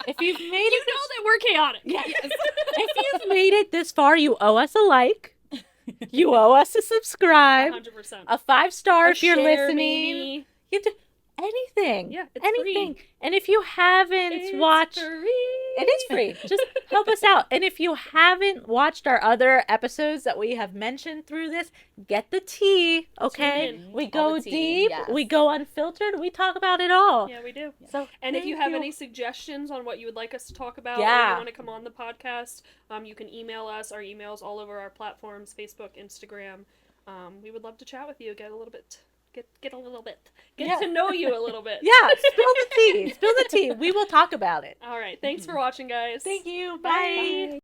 If you've made it... You know that we're chaotic. Yes. If you've made it this far, you owe us a like. You owe us a subscribe. 100%. A 5-star if you're share, listening. maybe. You do anything. Yeah, it's anything. free. And if you haven't watched... It is free. Just help us out. And if you haven't watched our other episodes that we have mentioned through this, get the tea, okay? We go deep. Yes. We go unfiltered. We talk about it all. Yeah, we do. So, and if you have any suggestions on what you would like us to talk about, or you want to come on the podcast, you can email us. Our email's all over our platforms, Facebook, Instagram. We would love to chat with you, get a little bit... Get a little bit. Get to know you a little bit. Yeah, spill the tea. Spill the tea. We will talk about it. All right. Thanks for watching, guys. Thank you. Bye.